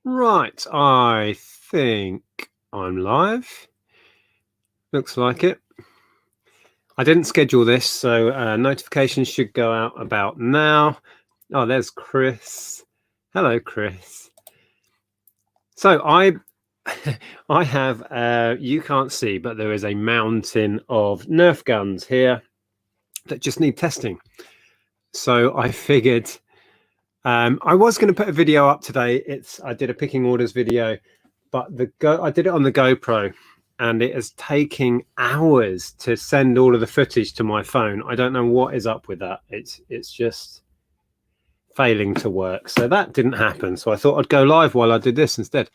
Right, I think I'm live. Looks like it. I didn't schedule this, so notifications should go out about now. Oh, there's Chris. Hello, Chris. So I have, you can't see, but there is a mountain of Nerf guns here that just need testing. So I figured I was going to put a video up today. I did a picking orders video, but I did it on the GoPro, and it is taking hours to send all of the footage to my phone. I don't know what is up with that. It's just failing to work. So that didn't happen. So I thought I'd go live while I did this instead.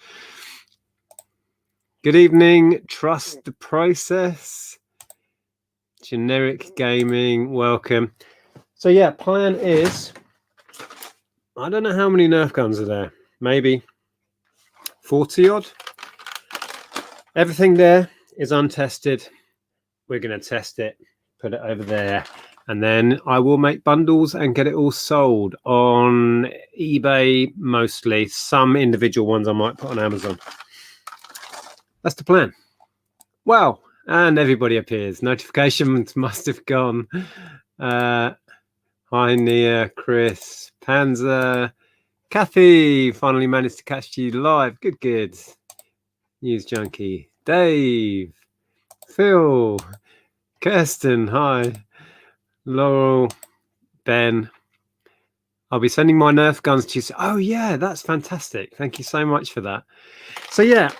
Good evening. Trust the process. Generic gaming. Welcome. So yeah, plan is, I don't know how many Nerf guns are there. Maybe 40 odd. Everything there is untested. We're going to test it, put it over there, and then I will make bundles and get it all sold on eBay mostly. Some individual ones I might put on Amazon. That's the plan. Wow, and everybody appears. Notifications must have gone. Hi, Nia, Chris, Panzer, Kathy. Finally managed to catch you live. Good. News Junkie, Dave, Phil, Kirsten, hi, Laurel, Ben. I'll be sending my Nerf guns to you. Oh yeah, that's fantastic. Thank you so much for that. So yeah,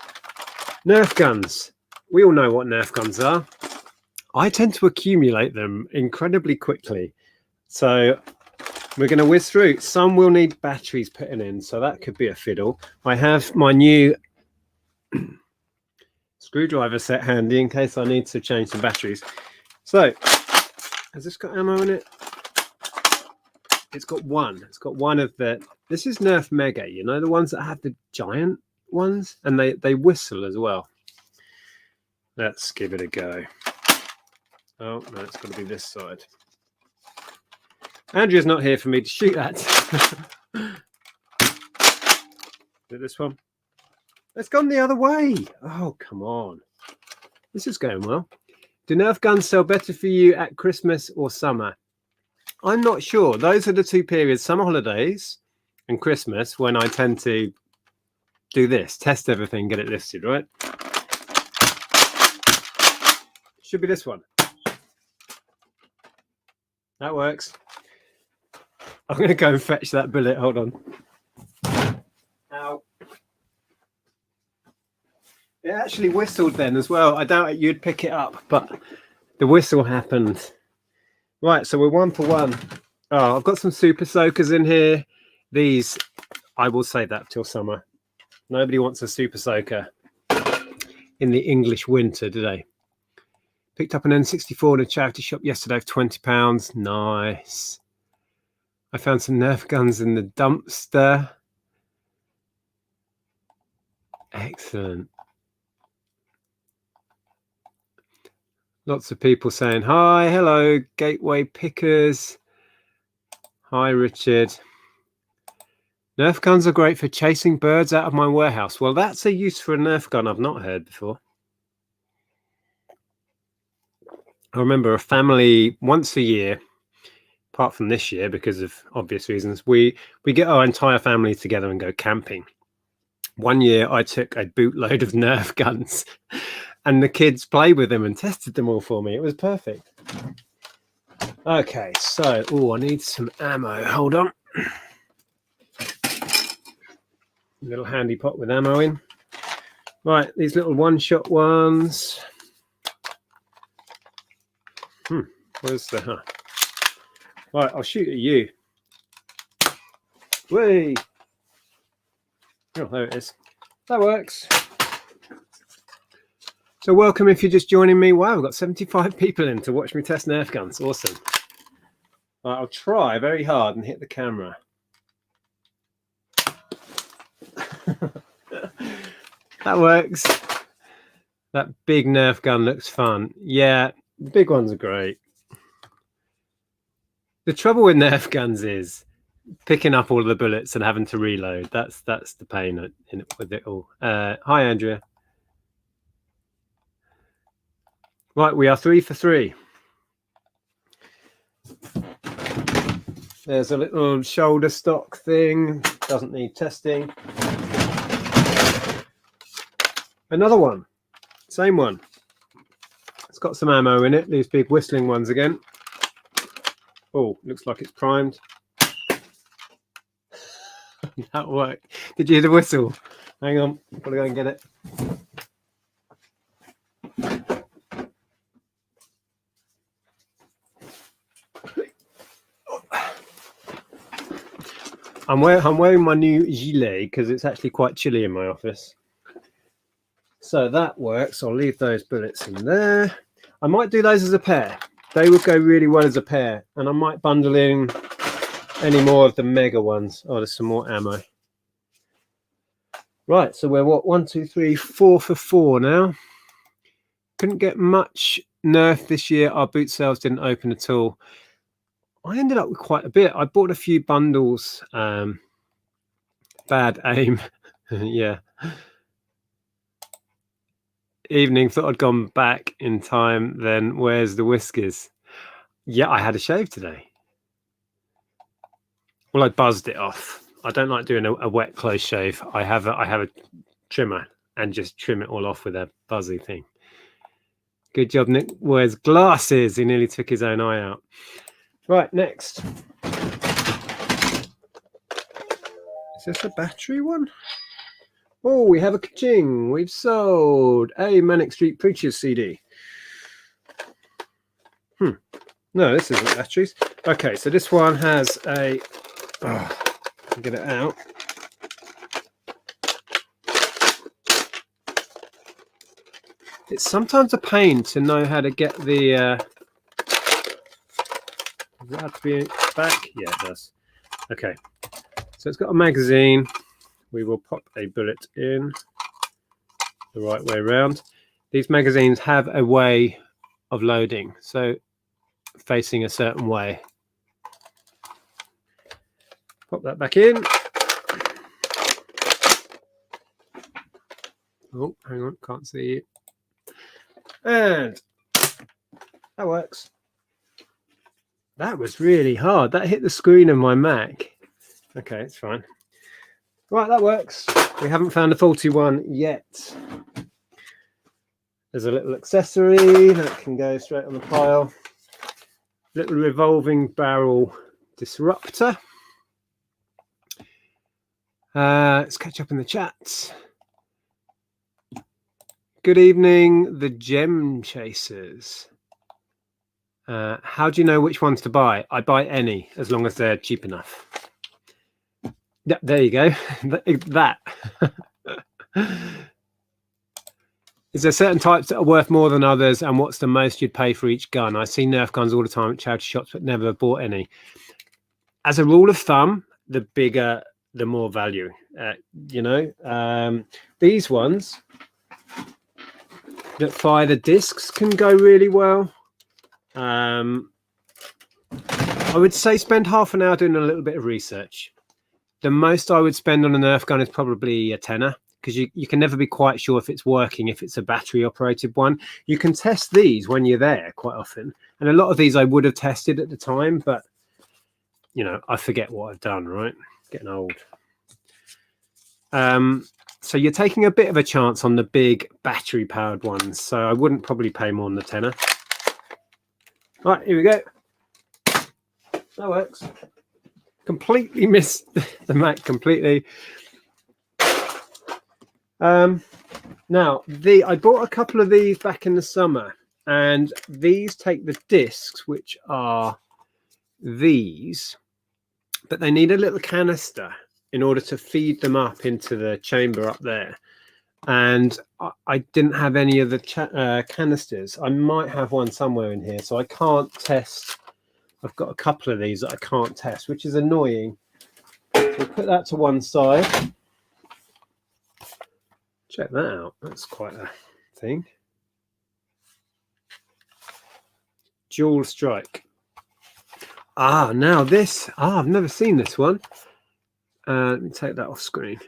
Nerf guns. We all know what Nerf guns are. I tend to accumulate them incredibly quickly. So we're going to whiz through. Some will need batteries putting in, so that could be a fiddle. I have my new screwdriver set handy in case I need to change some batteries. So, has this got ammo in it? It's got one. It's got one of the... This is Nerf Mega, you know, the ones that have the giant ones? And they whistle as well. Let's give it a go. Oh, no, it's got to be this side. Andrea's not here for me to shoot at. Is it this one? It's gone the other way. Oh, come on. This is going well. Do Nerf guns sell better for you at Christmas or summer? I'm not sure. Those are the two periods, summer holidays and Christmas, when I tend to do this, test everything, get it listed, right? Should be this one. That works. I'm going to go and fetch that bullet. Hold on. Ow. It actually whistled then as well. I doubt you'd pick it up, but the whistle happened. Right, so we're 1 for 1. Oh, I've got some super soakers in here. These, I will save that till summer. Nobody wants a super soaker in the English winter, do they? Picked up an N64 in a charity shop yesterday for £20. Nice. I found some Nerf guns in the dumpster. Excellent. Lots of people saying hi, hello, Gateway Pickers. Hi, Richard. Nerf guns are great for chasing birds out of my warehouse. Well, that's a use for a Nerf gun I've not heard before. I remember a family once a year, apart from this year because of obvious reasons, we get our entire family together and go camping. One year I took a bootload of Nerf guns and the kids played with them and tested them all for me. It was perfect. Okay, so, I need some ammo. Hold on. Little handy pot with ammo in. Right, these little one-shot ones. Where's the... Right, I'll shoot at you. Whee! Oh, there it is. That works. So welcome if you're just joining me. Wow, we've got 75 people in to watch me test Nerf guns. Awesome. Right, I'll try very hard and hit the camera. That works. That big Nerf gun looks fun. Yeah, the big ones are great. The trouble with Nerf guns is picking up all of the bullets and having to reload. That's the pain in it, with it all. Hi, Andrea. Right, we are 3 for 3. There's a little shoulder stock thing. Doesn't need testing. Another one. Same one. It's got some ammo in it. These big whistling ones again. Oh, looks like it's primed. That worked. Did you hear the whistle? Hang on. Gotta go and get it. I'm wearing my new gilet because it's actually quite chilly in my office. So that works. I'll leave those bullets in there. I might do those as a pair. They would go really well as a pair. And I might bundle in any more of the Mega ones. Oh, there's some more ammo. Right, so we're what? 1, 2, 3, 4 for 4 now. Couldn't get much Nerf this year. Our boot sales didn't open at all. I ended up with quite a bit. I bought a few bundles. Bad aim. Yeah. Evening, thought I'd gone back in time. Then where's the whiskers? Yeah, I had a shave today. Well, I buzzed it off. I don't like doing a wet close shave. I have a trimmer and just trim it all off with a buzzy thing. Good job. Nick wears glasses. He nearly took his own eye out. Right, next. Is this a battery one? Oh, we have a ka-ching. We've sold a Manic Street Preachers CD. No, this isn't batteries. Okay, so this one has a... Oh, get it out. It's sometimes a pain to know how to get the... Does it have to be back? Yeah, it does. Okay, so it's got a magazine. We will pop a bullet in the right way around. These magazines have a way of loading, so facing a certain way. Pop that back in. Oh, hang on, can't see it. And that works. That was really hard. That hit the screen of my Mac. Okay, it's fine. Right, that works. We haven't found a faulty one yet. There's a little accessory that can go straight on the pile. Little revolving barrel disruptor. Let's catch up in the chat. Good evening, the Gem Chasers. How do you know which ones to buy? I buy any, as long as they're cheap enough. Yeah, there you go. That. Is there certain types that are worth more than others, and what's the most you'd pay for each gun? I see Nerf guns all the time at charity shops, but never bought any. As a rule of thumb, the bigger, the more value. These ones that fire the discs can go really well. I would say spend half an hour doing a little bit of research. The most I would spend on a Nerf gun is probably a tenner, because you can never be quite sure if it's working, if it's a battery operated one. You can test these when you're there quite often. And a lot of these I would have tested at the time, but I forget what I've done, right? Getting old. So you're taking a bit of a chance on the big battery powered ones. So I wouldn't probably pay more than the tenner. All right, here we go. That works. Completely missed the Mac completely. Now, I bought a couple of these back in the summer, and these take the discs, which are these, but they need a little canister in order to feed them up into the chamber up there. And I didn't have any of the canisters. I might have one somewhere in here, so I can't test. I've got a couple of these that I can't test, which is annoying. So we'll put that to one side. Check that out. That's quite a thing. Dual strike. Now this. I've never seen this one. Let me take that off screen.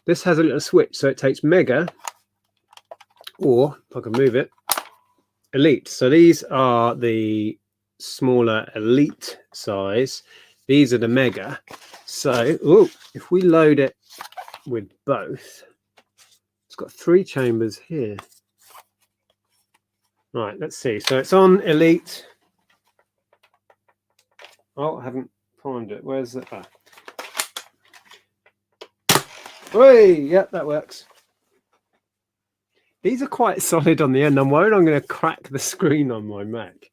This has a little switch, so it takes Mega, or if I can move it, Elite. So these are the smaller Elite size. These are the Mega. So, if we load it with both, it's got 3 chambers here. Right, let's see. So it's on Elite. Oh, I haven't primed it. Where's it? Hey, yep, that works. These are quite solid on the end. I'm worried I'm going to crack the screen on my Mac.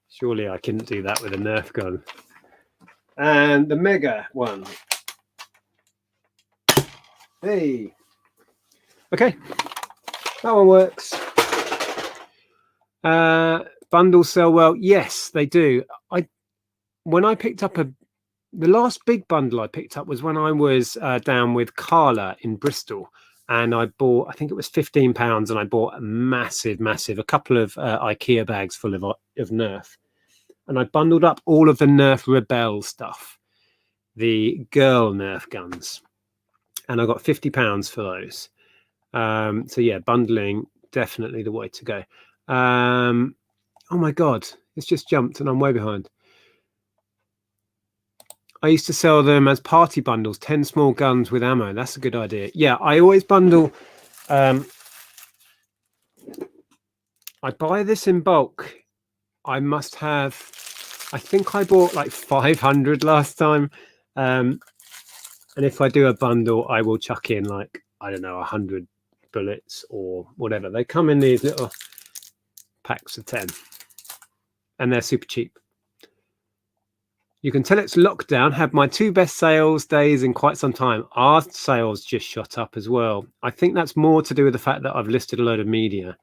Surely I couldn't do that with a Nerf gun. And the Mega one. Hey. Okay, that one works. Bundles sell well. Yes, they do. When I picked up the last big bundle I picked up was when I was down with Carla in Bristol, and I bought, I think it was £15, and I bought a massive, a couple of IKEA bags full of Nerf, and I bundled up all of the Nerf Rebel stuff, the girl Nerf guns, and I got £50 for those. So yeah, bundling definitely the way to go. Oh my god, it's just jumped and I'm way behind. I used to sell them as party bundles, 10 small guns with ammo. That's a good idea. Yeah, I always bundle. I buy this in bulk. I must have, I think I bought like 500 last time. And if I do a bundle, I will chuck in like, I don't know, 100 bullets or whatever. They come in these little packs of 10 and they're super cheap. You can tell it's lockdown. Had my 2 best sales days in quite some time. Our sales just shot up as well. I think that's more to do with the fact that I've listed a load of media.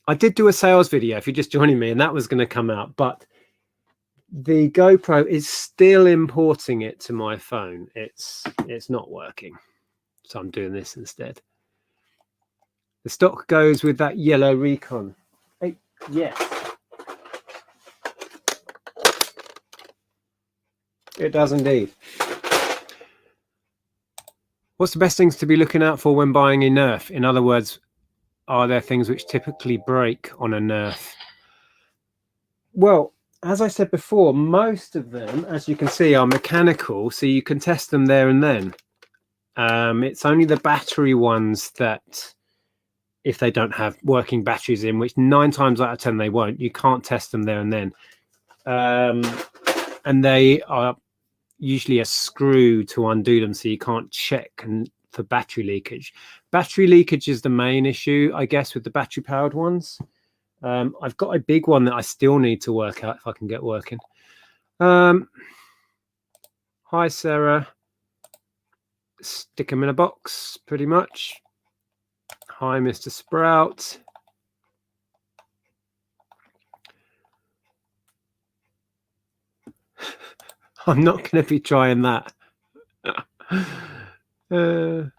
I did do a sales video if you're just joining me, and that was going to come out, but the GoPro is still importing it to my phone. It's not working, so I'm doing this instead. The stock goes with that yellow Recon. Hey, yes. It does indeed. What's the best things to be looking out for when buying a Nerf? In other words, are there things which typically break on a Nerf? Well, as I said before, most of them, as you can see, are mechanical, so you can test them there and then. It's only the battery ones that, if they don't have working batteries in, which 9 times out of 10 they won't, you can't test them there and then. And they are usually a screw to undo them, so you can't check for battery leakage. Battery leakage is the main issue, I guess, with the battery powered ones. I've got a big one that I still need to work out if I can get working. Hi Sarah. Stick them in a box pretty much. Hi Mr. Sprout. I'm not going to be trying that. I've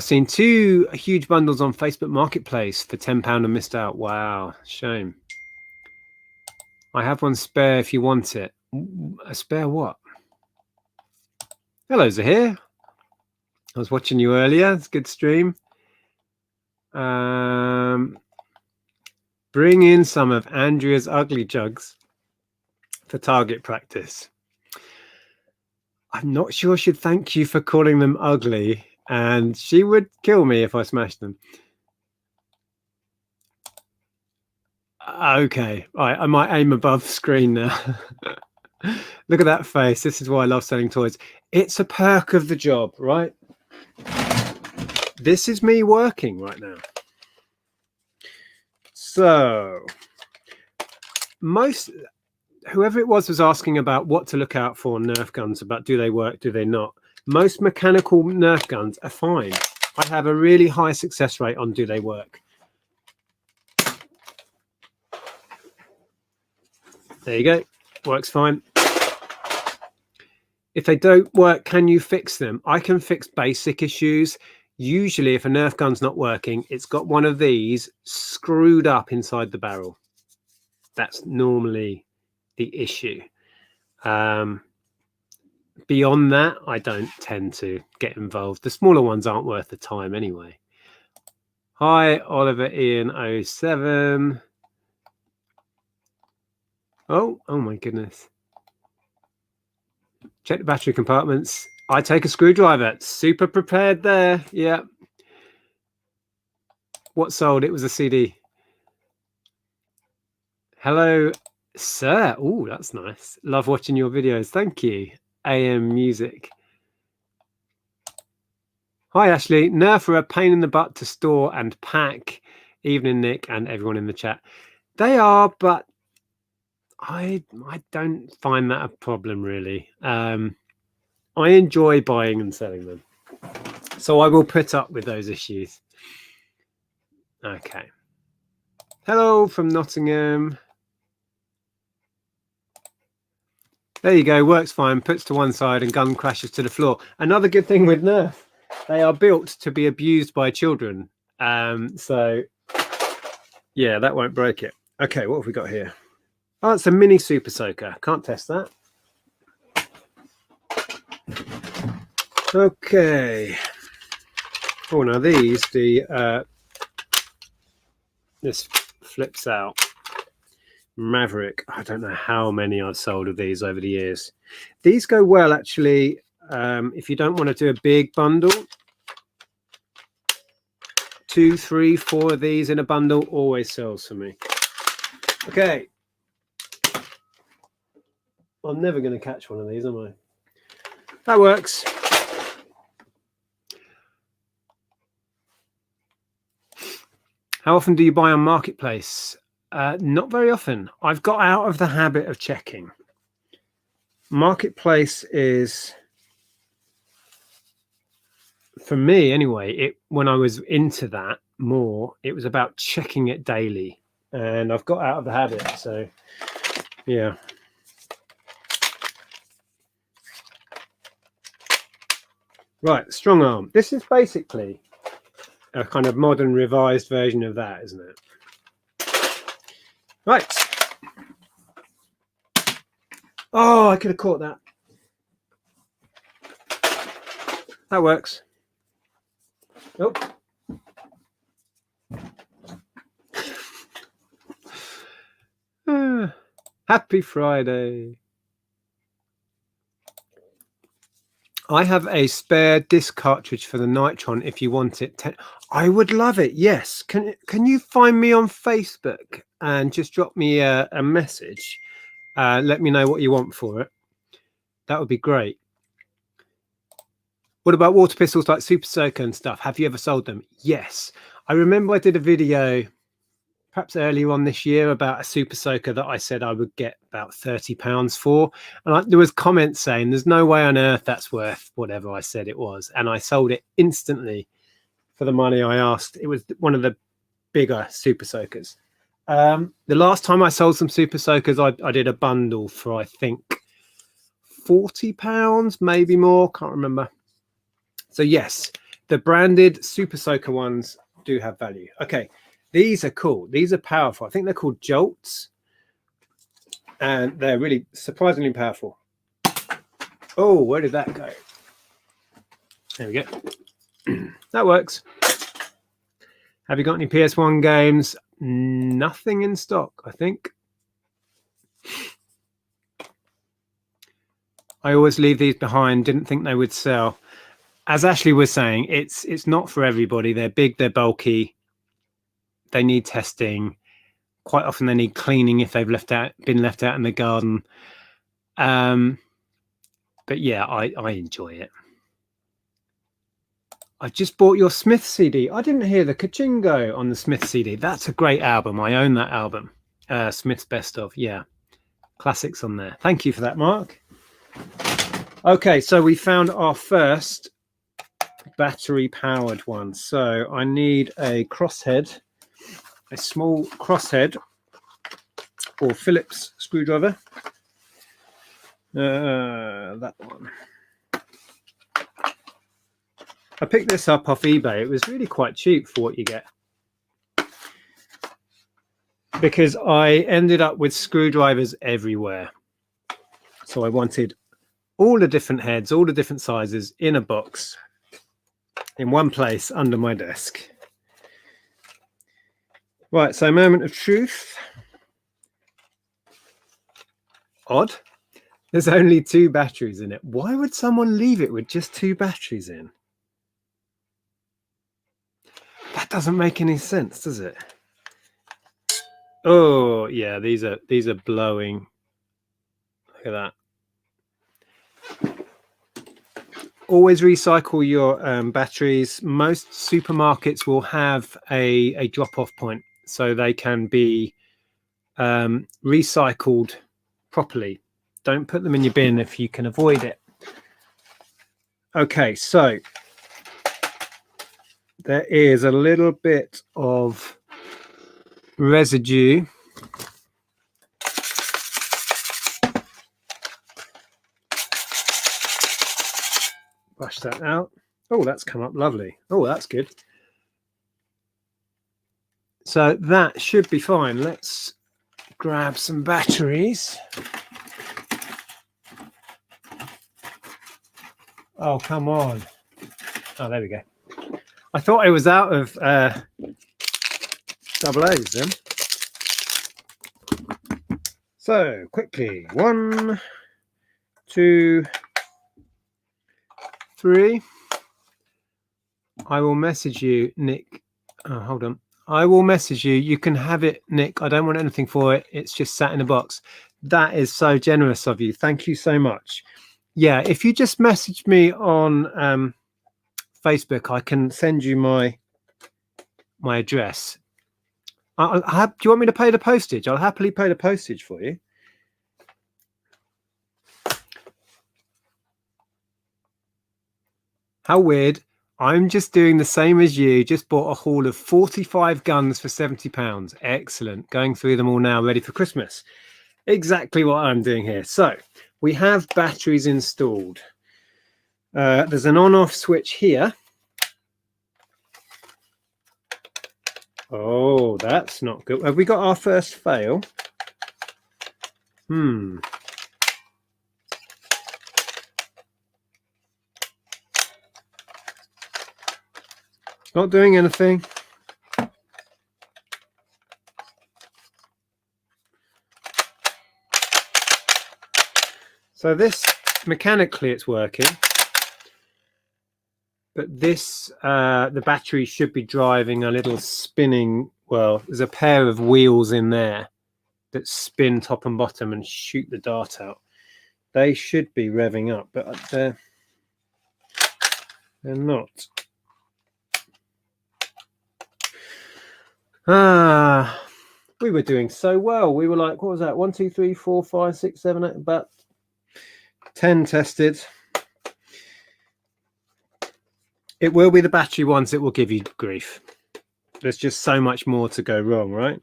seen 2 huge bundles on Facebook Marketplace for £10 and missed out. Wow, shame. I have one spare if you want it. A spare what? Hello, Zahir. I was watching you earlier. It's a good stream. Bring in some of Andrea's ugly jugs for target practice. I'm not sure she'd thank you for calling them ugly, and she would kill me if I smashed them. Okay, right, I might aim above the screen now. Look at that face. This is why I love selling toys. It's a perk of the job, right? This is me working right now. So, whoever it was asking about what to look out for Nerf guns, about do they work, do they not? Most mechanical Nerf guns are fine. I have a really high success rate on do they work. There you go. Works fine. If they don't work, can you fix them? I can fix basic issues. Usually, if a Nerf gun's not working, it's got one of these screwed up inside the barrel. That's normally the issue. Beyond that, I don't tend to get involved. The smaller ones aren't worth the time anyway. Hi, Oliver Ian 07. Oh my goodness. Check the battery compartments. I take a screwdriver. Super prepared there. Yeah. What sold? It was a CD. Hello, sir. Oh, that's nice. Love watching your videos. Thank you. AM Music. Hi, Ashley. Nerf are a pain in the butt to store and pack. Evening, Nick, and everyone in the chat. They are, but I don't find that a problem, really. I enjoy buying and selling them. So I will put up with those issues. Okay. Hello from Nottingham. There you go. Works fine. Puts to one side and gun crashes to the floor. Another good thing with Nerf, they are built to be abused by children. So, yeah, that won't break it. Okay, what have we got here? Oh, it's a mini Super Soaker. Can't test that. Okay. Oh, now these, this flips out. Maverick. I don't know how many I've sold of these over the years. These go well, actually, if you don't want to do a big bundle. 2, 3, 4 of these in a bundle always sells for me. Okay. I'm never going to catch one of these, am I? That works. How often do you buy on Marketplace? Not very often. I've got out of the habit of checking. Marketplace is, for me anyway, when I was into that more, it was about checking it daily. And I've got out of the habit, so yeah. Right, strong arm. This is basically a kind of modern revised version of that, isn't it? Right. Oh, I could have caught that. That works. Oh. Happy Friday. I have a spare disc cartridge for the Nitron if you want it. I would love it. Yes. Can you find me on Facebook and just drop me a message? Let me know what you want for it. That would be great. What about water pistols like Super Soaker and stuff? Have you ever sold them? Yes. I remember I did a video perhaps earlier on this year about a Super Soaker that I said I would get about £30 for. And there was comments saying there's no way on earth that's worth whatever I said it was. And I sold it instantly for the money I asked. It was one of the bigger Super Soakers. The last time I sold some Super Soakers, I did a bundle for, I think, £40, maybe more. Can't remember. So yes, the branded Super Soaker ones do have value. Okay. These are cool. These are powerful. I think they're called Jolts. And they're really surprisingly powerful. Oh, where did that go? There we go. That works. Have you got any PS1 games? Nothing in stock, I think. I always leave these behind. Didn't think they would sell. As Ashley was saying, it's not for everybody. They're big, they're bulky. They need testing. Quite often they need cleaning if they've been left out in the garden. But yeah, I enjoy it. I just bought your Smith CD. I didn't hear the Kachingo on the Smith CD. That's a great album. I own that album. Smith's Best Of. Yeah. Classics on there. Thank you for that, Mark. Okay, so we found our first battery powered one. So I need a crosshead. A small crosshead or Phillips screwdriver. That one. I picked this up off eBay. It was really quite cheap for what you get. because I ended up with screwdrivers everywhere. So I wanted all the different heads, all the different sizes in a box in one place under my desk. Right, so moment of truth. Odd. There's only 2 batteries in it. Why would someone leave it with just 2 batteries in? That doesn't make any sense, does it? Oh, yeah, these are blowing. Look at that. Always recycle your batteries. Most supermarkets will have a drop-off point, so they can be recycled properly. Don't put them in your bin if you can avoid it. Okay, so there is a little bit of residue. Brush that out. Oh, that's come up lovely. Oh, that's good. So that should be fine. Let's grab some batteries. Oh, come on. Oh, there we go. I thought I was out of double A's then. So quickly, 1, 2, 3. I will message you, Nick. Oh, hold on. I will message you. You can have it, Nick. I don't want anything for it. It's just sat in a box. That is so generous of you. Thank you so much. Yeah, if you just message me on Facebook, I can send you my address. Do you want me to pay the postage? I'll happily pay the postage for you. How weird. I'm just doing the same as you. Just bought a haul of 45 guns for £70. Excellent. Going through them all now, ready for Christmas. Exactly what I'm doing here. So we have batteries installed. There's an on-off switch here. Oh, that's not good. Have we got our first fail? Not doing anything. So this, mechanically it's working, but this, the battery should be driving a little spinning, well, there's a pair of wheels in there that spin top and bottom and shoot the dart out. They should be revving up, but they're not. We were doing so well. We were like, what was that? 1, 2, 3, 4, 5, 6, 7, 8, about 10 tested. It will be the battery ones that will give you grief. There's just so much more to go wrong, right?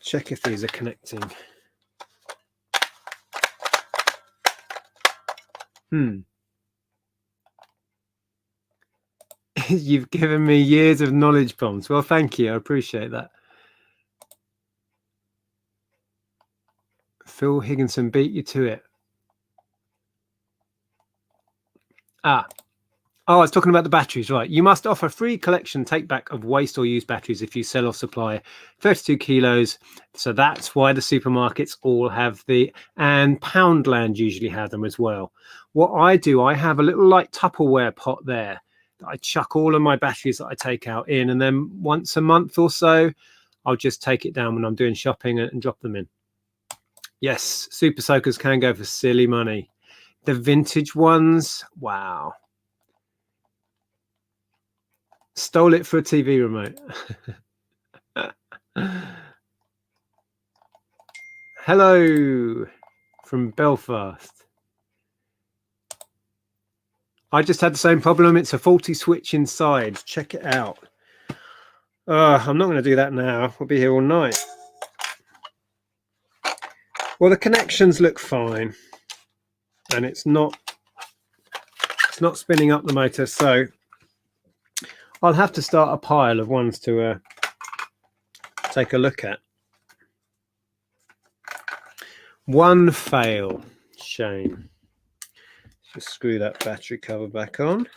Check if these are connecting. You've given me years of knowledge bombs. Well, thank you. I appreciate that. Phil Higginson beat you to it. Oh, I was talking about the batteries, right? You must offer free collection take back of waste or used batteries if you sell or supply 32 kilos. So that's why the supermarkets all have and Poundland usually have them as well. What I do, I have a little like Tupperware pot there that I chuck all of my batteries that I take out in, and then once a month or so, I'll just take it down when I'm doing shopping and drop them in. Yes, super soakers can go for silly money. The vintage ones, wow. Stole it for a TV remote. Hello from Belfast. I just had the same problem. It's a faulty switch inside. Check it out. I'm not going to do that now. We'll be here all night. Well, the connections look fine, and it's not spinning up the motor. So I'll have to start a pile of ones to take a look at. One fail. Shame. Just screw that battery cover back on.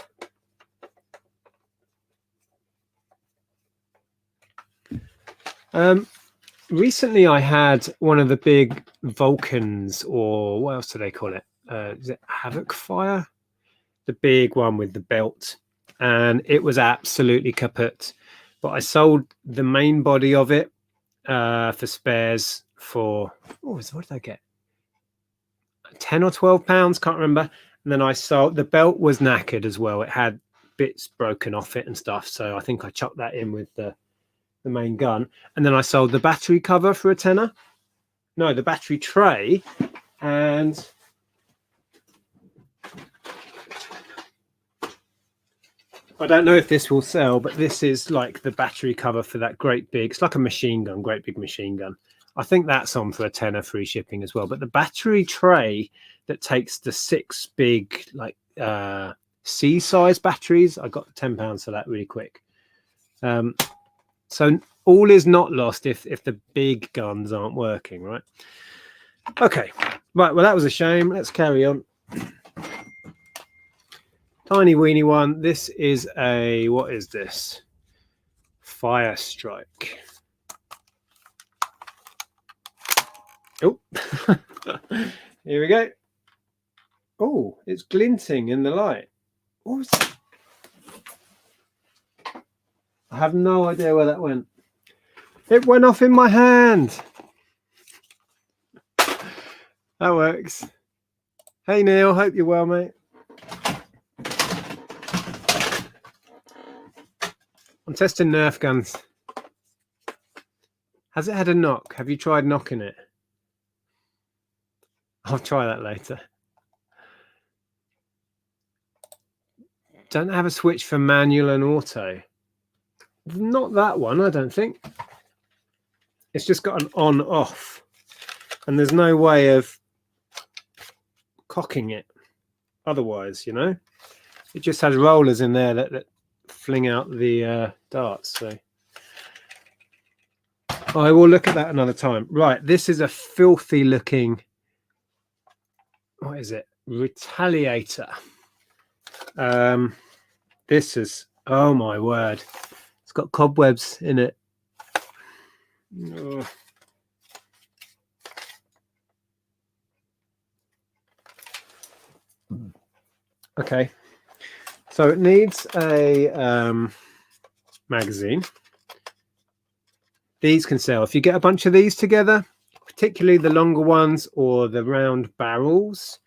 Recently I had one of the big Vulcans, or what else do they call it? Is it Havoc Fire? The big one with the belt, and it was absolutely kaput. But I sold the main body of it for spares for, what did I get? 10 or 12 pounds, can't remember. And then I sold, the belt was knackered as well. It had bits broken off it and stuff. So I think I chucked that in with the main gun. And then I sold the battery cover for a tenner. No, the battery tray. And I don't know if this will sell, but this is like the battery cover for that great big, it's like a machine gun, great big machine gun. I think that's on for a tenner, free shipping as well. But the battery tray that takes the 6 big, like C-size batteries, I got £10 for that really quick. So all is not lost if the big guns aren't working, right? Okay, right, well, that was a shame. Let's carry on. Tiny weeny one. This is a, what is this? Fire Strike. Oh, here we go. Oh, it's glinting in the light. What was that? I have no idea where that went. It went off in my hand. That works. Hey Neil, hope you're well, mate. I'm testing Nerf guns. Has it had a knock? Have you tried knocking it? I'll try that later. Don't have a switch for manual and auto. Not that one, I don't think. It's just got an on-off. And there's no way of cocking it otherwise, you know? It just has rollers in there that fling out the darts. So I will look at that another time. Right, this is a filthy looking, what is it? Retaliator. This is, oh my word, it's got cobwebs in it. Oh. Okay, so it needs a magazine. These can sell if you get a bunch of these together, particularly the longer ones or the round barrels.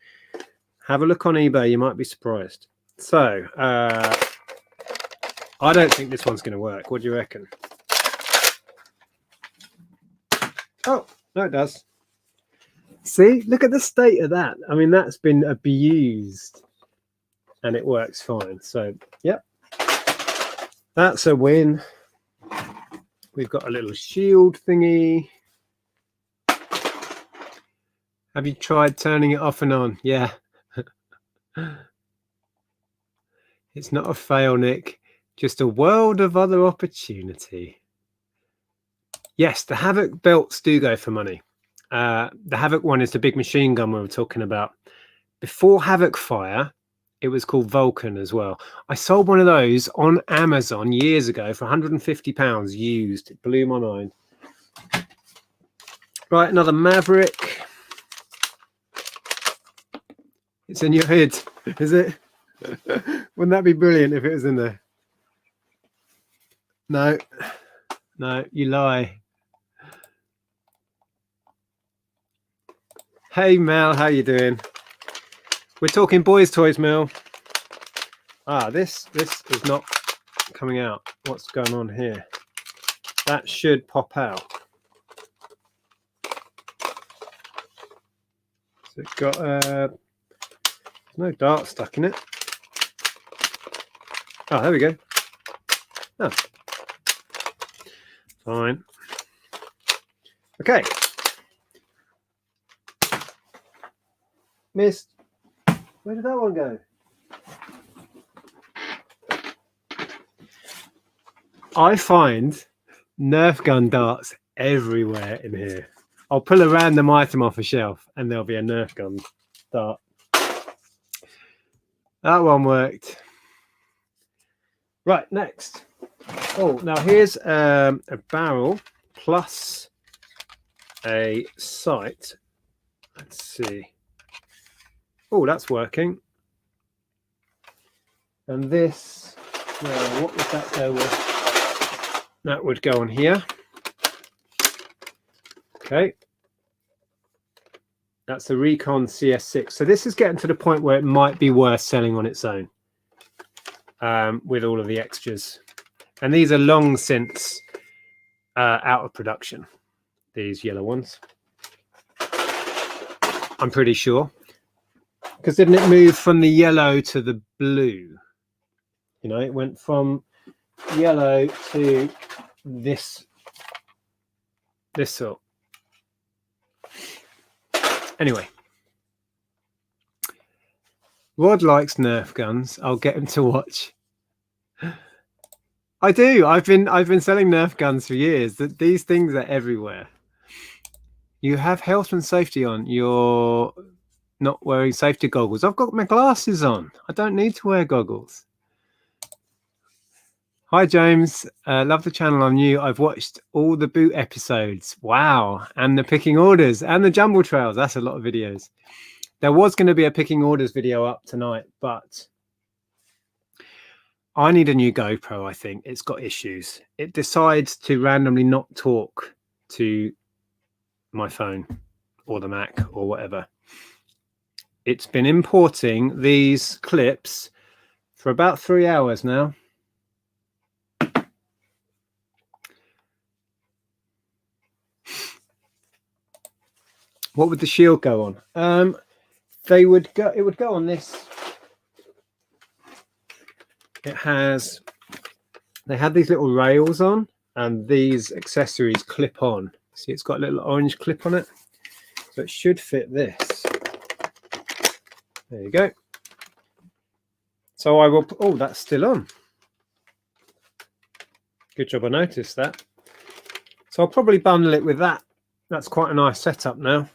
Have a look on eBay, you might be surprised. So I don't think this one's going to work. What do you reckon? Oh, no, it does. See, look at the state of that. I mean, that's been abused and it works fine. So, yep, that's a win. We've got a little shield thingy. Have you tried turning it off and on? Yeah. It's not a fail, Nick. Just a world of other opportunity. Yes, the Havoc belts do go for money. The Havoc one is the big machine gun we were talking about. Before Havoc Fire, it was called Vulcan as well. I sold one of those on Amazon years ago for £150 used. It blew my mind. Right, another Maverick. It's in your head, is it? Wouldn't that be brilliant if it was in there? No, no, you lie. Hey Mel, how you doing? We're talking boys' toys, Mel. Ah, this is not coming out. What's going on here? That should pop out. So it's got no dart stuck in it. Oh, there we go. Oh, fine. Okay. Missed. Where did that one go? I find Nerf gun darts everywhere in here. I'll pull a random item off a shelf and there'll be a Nerf gun dart. That one worked. Right, next. Oh, now here's a barrel plus a sight. Let's see. Oh, that's working. And this, well, what would that go with? That would go on here. Okay. That's the Recon Cs6. So this is getting to the point where it might be worth selling on its own with all of the extras. And these are long since out of production, these yellow ones. I'm pretty sure. Because didn't it move from the yellow to the blue? You know, it went from yellow to this sort. Anyway, Rod likes Nerf guns. I'll get him to watch. I do. I've been selling Nerf guns for years. That these things are everywhere. You have health and safety on. You're not wearing safety goggles. I've got my glasses on. I don't need to wear goggles. Hi James, love the channel. I'm new. I've watched all the boot episodes. Wow. And the picking orders and the jumble trails. That's a lot of videos. There was going to be a picking orders video up tonight, but I need a new GoPro. I think it's got issues. It decides to randomly not talk to my phone or the Mac or whatever. It's been importing these clips for about 3 hours now. What would the shield go on? It would go on this. They had these little rails on, and these accessories clip on. See, it's got a little orange clip on it, so it should fit this. There you go. So I will. Oh, that's still on. Good job I noticed that. So I'll probably bundle it with that. That's quite a nice setup now.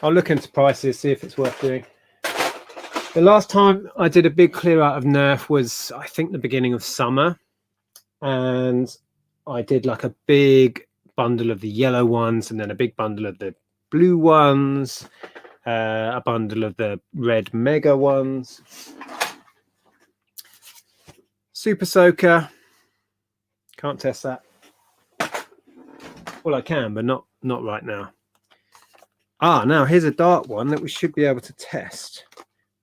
I'll look into prices, see if it's worth doing. The last time I did a big clear out of Nerf was, I think, the beginning of summer. And I did like a big bundle of the yellow ones and then a big bundle of the blue ones, a bundle of the red Mega ones. Super Soaker. Can't test that. Well, I can, but not right now. Now here's a dart one that we should be able to test.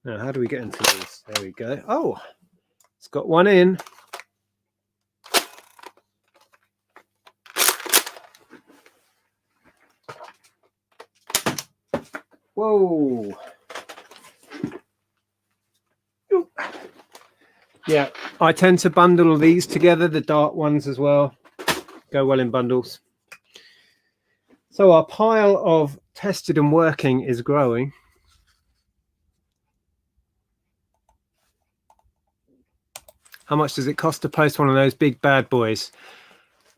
Now, how do we get into these? There we go. Oh, it's got one in. Whoa. Ooh. Yeah, I tend to bundle these together, the dart ones as well. Go well in bundles. So our pile of tested and working is growing. How much does it cost to post one of those big bad boys?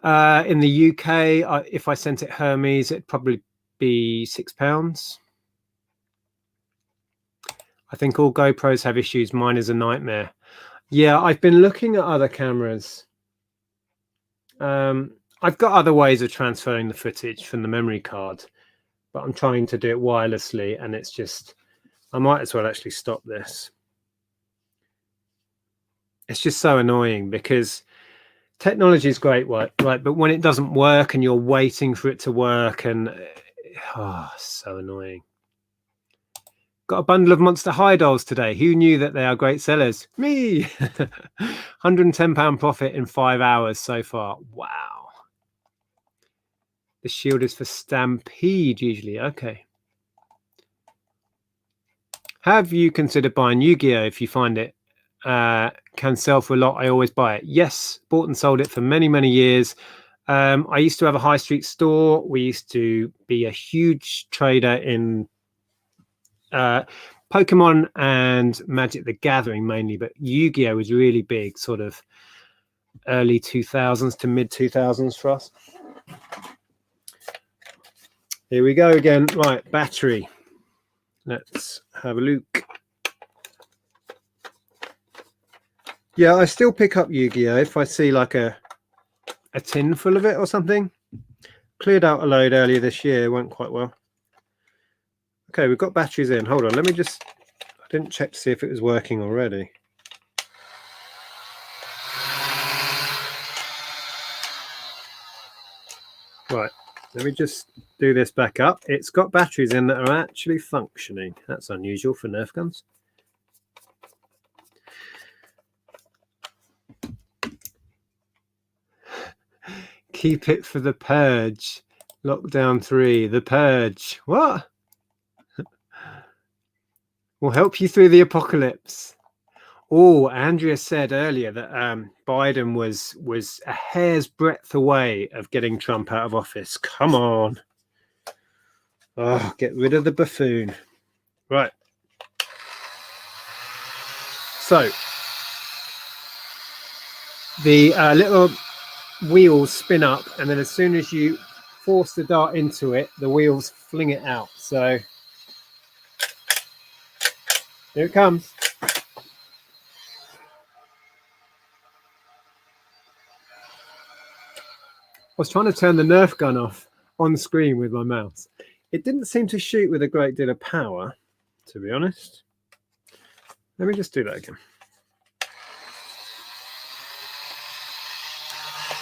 In the UK, if I sent it Hermes, it'd probably be £6. I think all GoPros have issues. Mine is a nightmare. Yeah, I've been looking at other cameras. I've got other ways of transferring the footage from the memory card, but I'm trying to do it wirelessly, and it's just, I might as well actually stop this. It's just so annoying because technology is great, right? But when it doesn't work and you're waiting for it to work, and so annoying. Got a bundle of Monster High dolls today. Who knew that they are great sellers? Me. £110 profit in 5 hours so far. Wow. The shield is for Stampede usually. Okay. Have you considered buying Yu-Gi-Oh if you find it can sell for a lot? I always buy it. Yes, bought and sold it for many, many years. I used to have a high street store. We used to be a huge trader in Pokemon and Magic the Gathering mainly, but Yu-Gi-Oh was really big, sort of early 2000s to mid 2000s for us. Here we go again. Right, battery. Let's have a look. Yeah, I still pick up Yu-Gi-Oh! If I see like a tin full of it or something. Cleared out a load earlier this year, went quite well. Okay, we've got batteries in. Hold on, let me just... I didn't check to see if it was working already. Right, let me just do this back up. It's got batteries in that are actually functioning. That's unusual for Nerf guns. Keep it for the purge. Lockdown 3, the purge. What? Will help you through the apocalypse. Oh, Andrea said earlier that Biden was a hair's breadth away of getting Trump out of office. Come on. Oh, get rid of the buffoon. Right. So, the little wheels spin up, and then as soon as you force the dart into it, the wheels fling it out. So, here it comes. I was trying to turn the Nerf gun off on screen with my mouse. It didn't seem to shoot with a great deal of power, to be honest. Let me just do that again.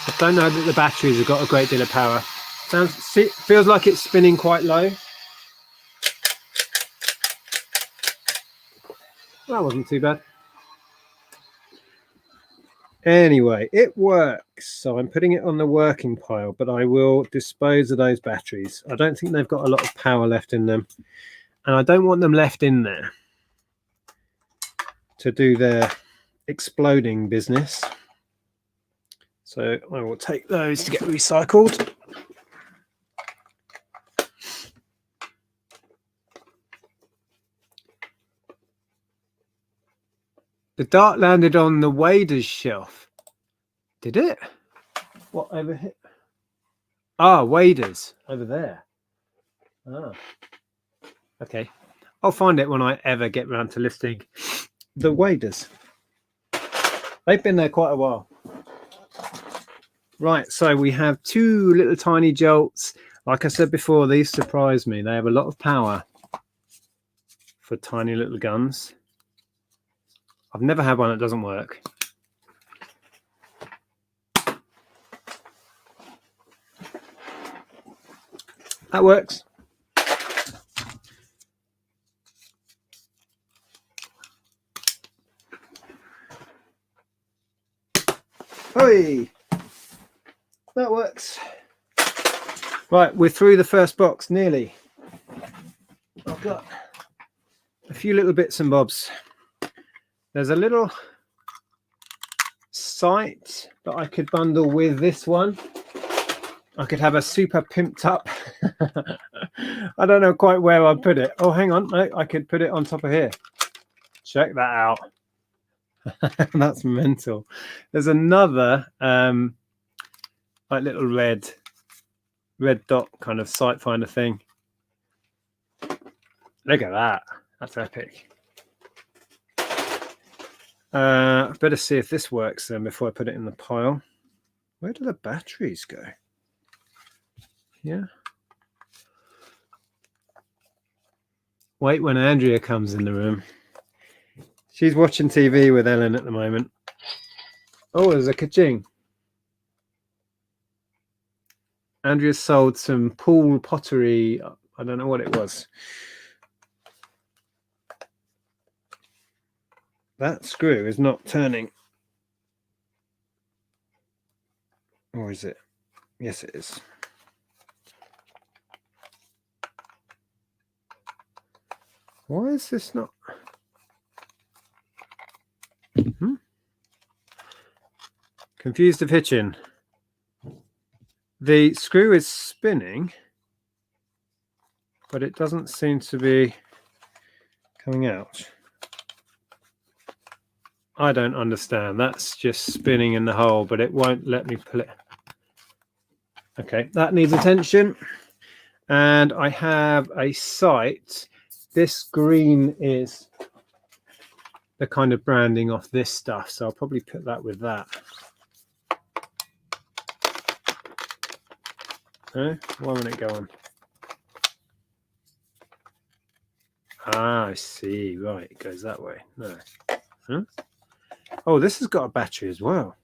I don't know that the batteries have got a great deal of power. Feels like it's spinning quite low. That wasn't too bad. Anyway, it works. So I'm putting it on the working pile, but I will dispose of those batteries. I don't think they've got a lot of power left in them. And I don't want them left in there to do their exploding business. So I will take those to get recycled. The dart landed on the wader's shelf. Did it? What, over here? Ah, waders over there. Ah, okay. I'll find it when I ever get around to listing the waders. They've been there quite a while. Right, so we have two little tiny jolts. Like I said before, these surprise me. They have a lot of power for tiny little guns. I've never had one that doesn't work. That works. Hey, that works. Right, we're through the first box nearly. I've got a few little bits and bobs. There's a little sight that I could bundle with this one. I could have a super pimped up. I don't know quite where I'd put it. Oh, hang on. No, I could put it on top of here. Check that out. That's mental. There's another like little red dot kind of sight finder thing. Look at that. That's epic. I better see if this works then before I put it in the pile. Where do the batteries go? Yeah. Wait when Andrea comes in the room. She's watching TV with Ellen at the moment. Oh, there's a ka-ching. Andrea sold some pool pottery. I don't know what it was. That screw is not turning. Or is it? Yes, it is. Why is this not? Confused of hitching. The screw is spinning, but it doesn't seem to be coming out. I don't understand. That's just spinning in the hole, but it won't let me pull it. Okay, that needs attention. And I have a sight. This green is the kind of branding off this stuff, so I'll probably put that with that. Why won't it go on? Ah, I see. Right, it goes that way. No. Huh? Oh, this has got a battery as well.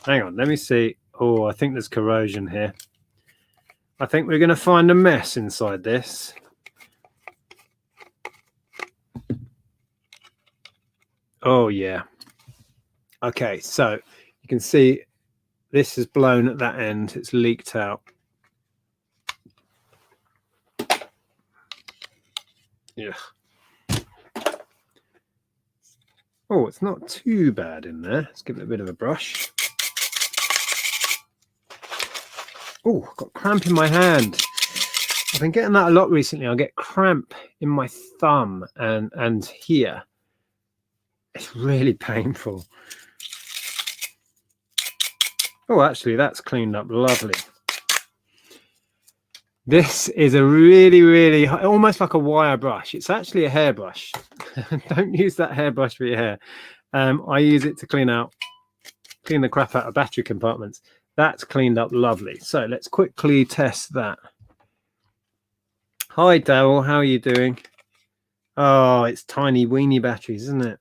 Hang on, let me see. Oh, I think there's corrosion here. I think we're going to find a mess inside this. Oh, yeah. Okay, so you can see this is blown at that end. It's leaked out. Yeah. Oh, it's not too bad in there. Let's give it a bit of a brush. Oh, I've got cramp in my hand. I've been getting that a lot recently. I get cramp in my thumb and here. It's really painful. Oh, actually, that's cleaned up lovely. This is a really, almost like a wire brush. It's actually a hairbrush. Don't use that hairbrush for your hair. I use it to clean the crap out of battery compartments. That's cleaned up lovely. So let's quickly test that. Hi, Daryl. How are you doing? Oh, it's tiny, weeny batteries, isn't it?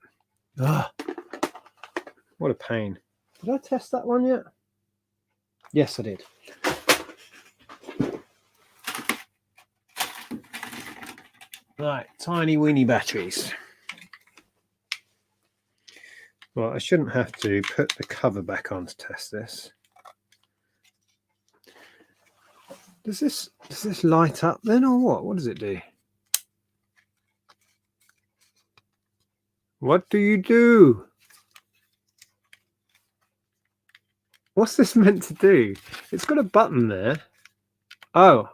Oh, what a pain. Did I test that one yet? Yes, I did. Right, tiny, weeny batteries. Well, I shouldn't have to put the cover back on to test this. Does this light up then, or what? What does it do? What do you do? What's this meant to do? It's got a button there. Oh,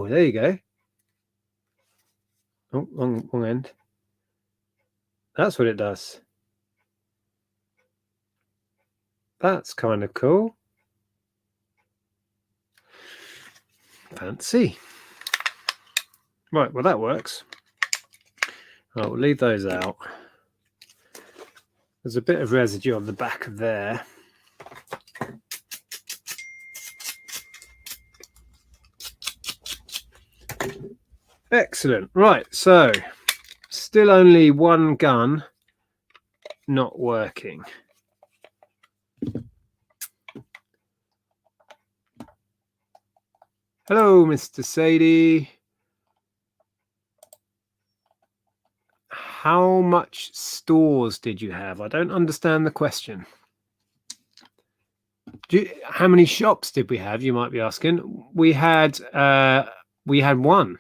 there you go. Oh, wrong end. That's what it does. That's kind of cool. Fancy. Right, well, that works. Right, we'll leave those out. There's a bit of residue on the back of there. Excellent. Right, so still only one gun not working. Hello, Mr. Sadie. How much stores did you have? I don't understand the question. How many shops did we have? You might be asking. We had one.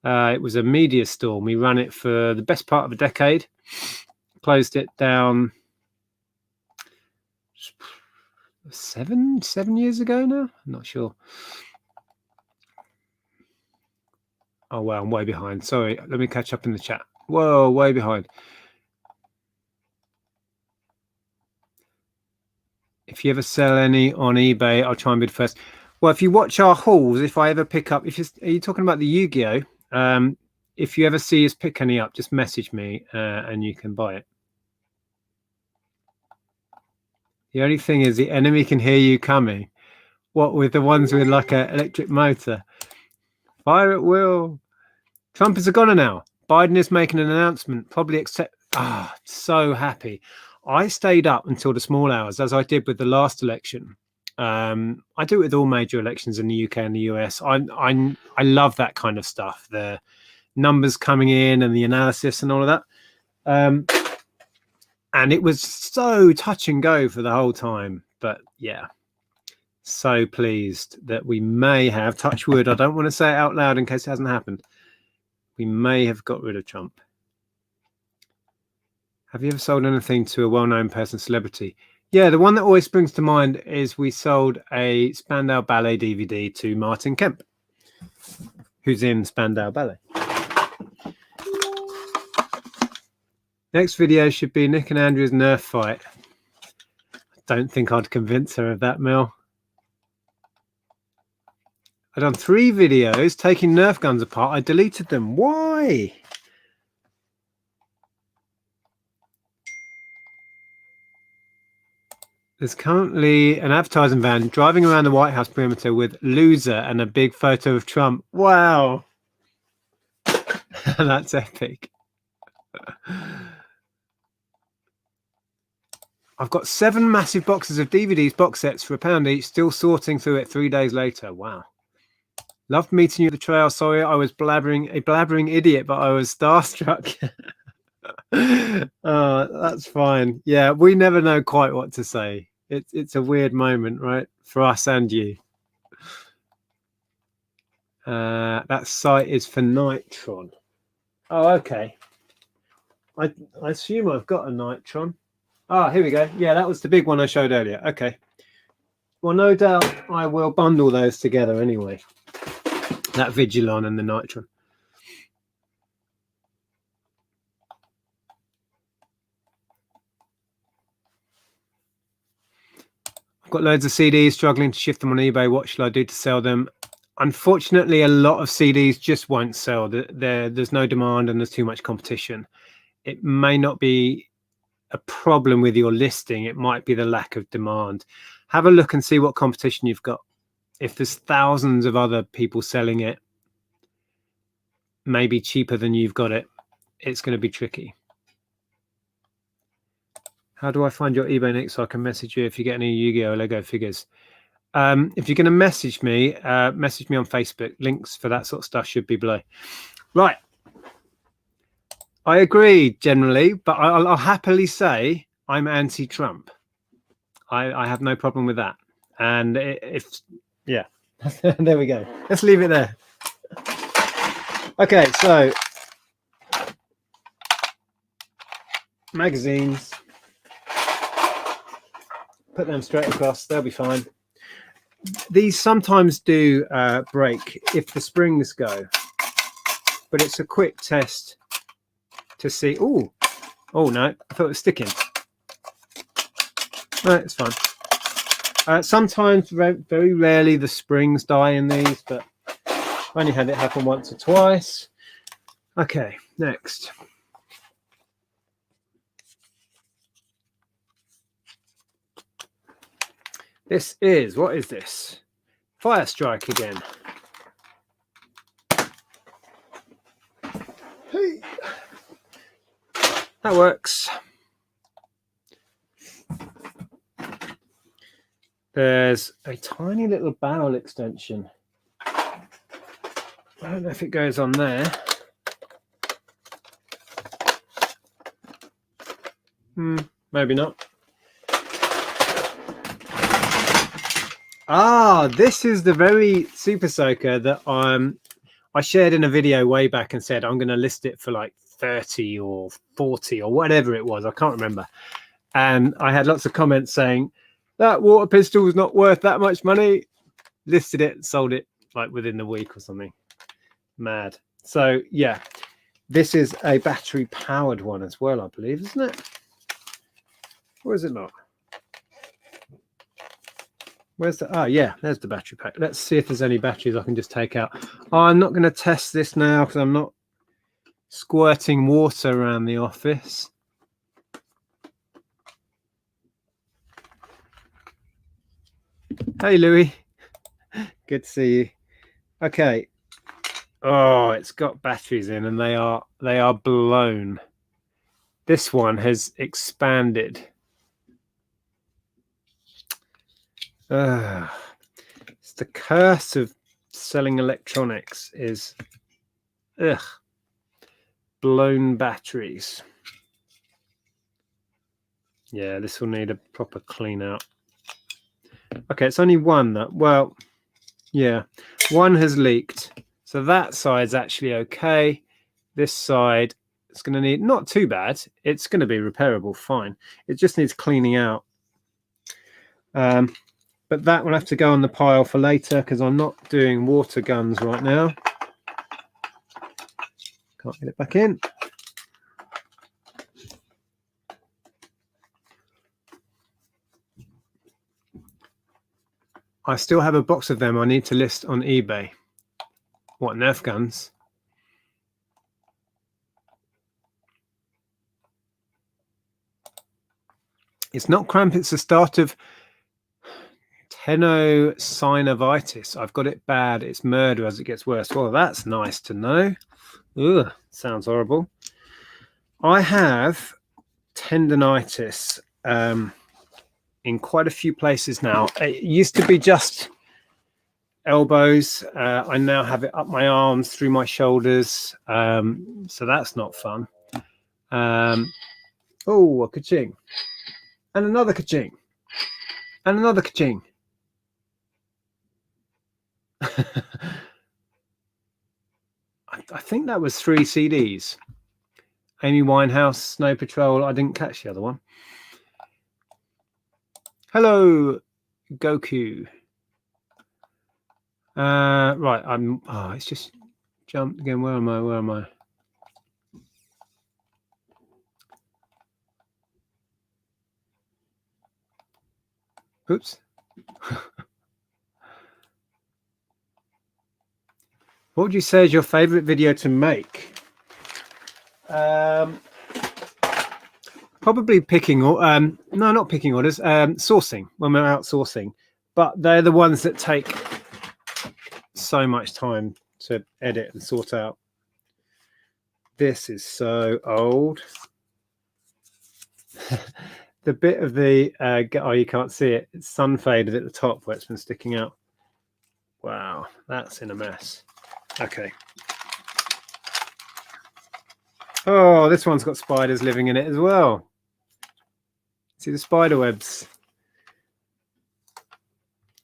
It was a media store. We ran it for the best part of a decade. Closed it down 7 years ago now. I'm not sure. Oh, well, I'm way behind. Sorry, let me catch up in the chat. Whoa, way behind. If you ever sell any on eBay, I'll try and bid first. Well, if you watch our hauls, if I ever pick up, are you talking about the Yu-Gi-Oh? If you ever see us pick any up, just message me and you can buy it. The only thing is the enemy can hear you coming. What, with the ones with like an electric motor? Fire at will. Trump is a goner now. Biden is making an announcement, probably accept. Ah, so happy. I stayed up until the small hours, as I did with the last election. I do it with all major elections in the UK and the US. I love that kind of stuff. The numbers coming in and the analysis and all of that. And it was so touch and go for the whole time. But yeah, so pleased that we may have, touch wood, I don't want to say it out loud in case it hasn't happened. We may have got rid of Trump. Have you ever sold anything to a well-known person, celebrity? Yeah, the one that always springs to mind is we sold a Spandau Ballet DVD to Martin Kemp. who's in Spandau Ballet. Next video should be Nick and Andrea's Nerf fight. I don't think I'd convince her of that, Mel. I've done 3 videos taking Nerf guns apart. I deleted them. Why? There's currently an advertising van driving around the White House perimeter with loser and a big photo of Trump. Wow. That's epic. I've got 7 massive boxes of DVDs, box sets for £1 each, still sorting through it 3 days later. Wow. Loved meeting you at the trail. Sorry, I was a blabbering idiot, but I was starstruck. Oh, that's fine. Yeah, we never know quite what to say. It's a weird moment, right? For us and you. That site is for Nitron. Oh, okay. I assume I've got a Nitron. Ah, here we go. Yeah, that was the big one I showed earlier. Okay. Well, no doubt I will bundle those together anyway. That Vigilon and the Nitron. I've got loads of CDs, struggling to shift them on eBay. What should I do to sell them? Unfortunately, a lot of CDs just won't sell. There's no demand and there's too much competition. It may not be a problem with your listing. It might be the lack of demand. Have a look and see what competition you've got. If there's thousands of other people selling it, maybe cheaper than you've got it, it's going to be tricky. How do I find your eBay, Nick, so I can message you if you get any Yu-Gi-Oh! Lego figures? If you're going to message me on Facebook. Links for that sort of stuff should be below. Right. I agree generally, but I'll happily say I'm anti-Trump. I have no problem with that. And yeah, there we go. Let's leave it there. Okay, so magazines. Put them straight across. They'll be fine. These sometimes do break if the springs go, but it's a quick test to see. Oh no, I thought it was sticking. No, it's fine. Sometimes, very rarely, the springs die in these, but I've only had it happen once or twice. Okay, next. This is, what is this? Fire Strike again. Hey. That works. There's a tiny little barrel extension. I don't know if it goes on there. Maybe not. Ah, this is the very Super Soaker that I shared in a video way back and said I'm going to list it for like 30 or 40 or whatever it was. I can't remember. And I had lots of comments saying that water pistol is not worth that much money. Listed it, sold it like within the week or something. Mad. So yeah, this is a battery powered one as well, I believe, isn't it? Or is it not? Where's the, oh yeah, there's the battery pack. Let's see if there's any batteries I can just take out. Oh, I'm not going to test this now because I'm not squirting water around the office. Hey Louis, good to see you. Okay. Oh, it's got batteries in and they are blown. This one has expanded. It's the curse of selling electronics is blown batteries. Yeah, this will need a proper clean out. Okay, it's only one that, well, yeah, one has leaked. So that side's actually okay. This side is going to need, not too bad. It's going to be repairable, fine. It just needs cleaning out. But that will have to go on the pile for later because I'm not doing water guns right now. Can't get it back in. I still have a box of them I need to list on eBay. What, Nerf guns? It's not cramp, it's the start of tenosynovitis. I've got it bad. It's murder as it gets worse. Well, that's nice to know. Ugh, sounds horrible. I have tendonitis in quite a few places now. It used to be just elbows. I now have it up my arms, through my shoulders. So that's not fun. Oh, a ka-ching. And another ka-ching. And another ka-ching. I think that was 3 CDs. Amy Winehouse, Snow Patrol. I didn't catch the other one. Hello, Goku. Right, it's just jumped again. Where am I? Oops. What would you say is your favorite video to make? Probably picking, no, not picking orders, sourcing, when we're outsourcing. But they're the ones that take so much time to edit and sort out. This is so old. The bit of the, oh, you can't see it. It's sun faded at the top where it's been sticking out. Wow, that's in a mess. Okay. Oh, this one's got spiders living in it as well. See the spider webs.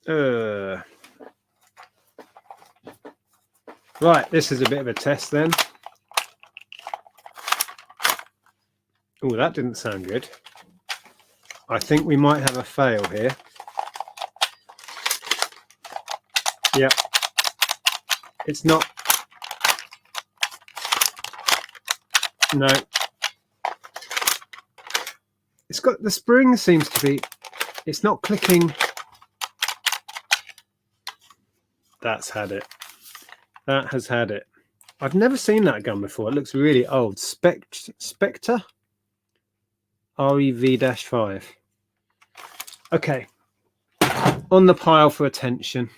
Right, this is a bit of a test then. Oh, that didn't sound good. I think we might have a fail here. Yep. It's not. No. It's got, the spring seems to be, it's not clicking. That's had it. That has had it. I've never seen that gun before. It looks really old. Spectre REV-5. Okay. On the pile for attention.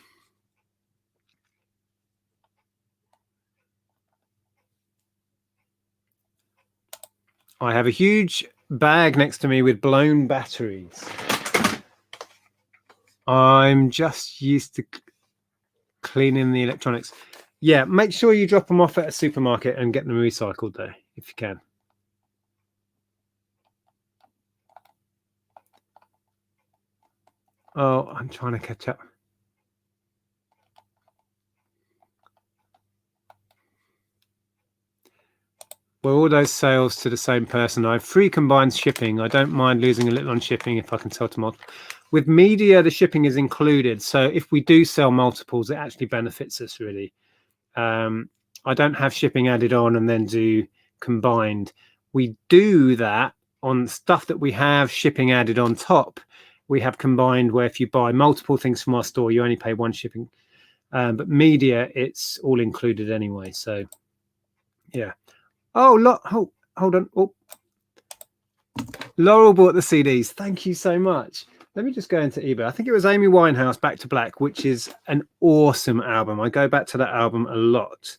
I have a huge bag next to me with blown batteries. I'm just used to cleaning the electronics. Yeah, make sure you drop them off at a supermarket and get them recycled there if you can. Oh, I'm trying to catch up. Well, all those sales to the same person. I have free combined shipping. I don't mind losing a little on shipping if I can sell to multiple. With media, the shipping is included. So if we do sell multiples, it actually benefits us really. I don't have shipping added on and then do combined. We do that on stuff that we have shipping added on top. We have combined where if you buy multiple things from our store, you only pay one shipping. But media, it's all included anyway. So, yeah. Oh, hold on. Oh. Laurel bought the CDs. Thank you so much. Let me just go into eBay. I think it was Amy Winehouse, Back to Black, which is an awesome album. I go back to that album a lot.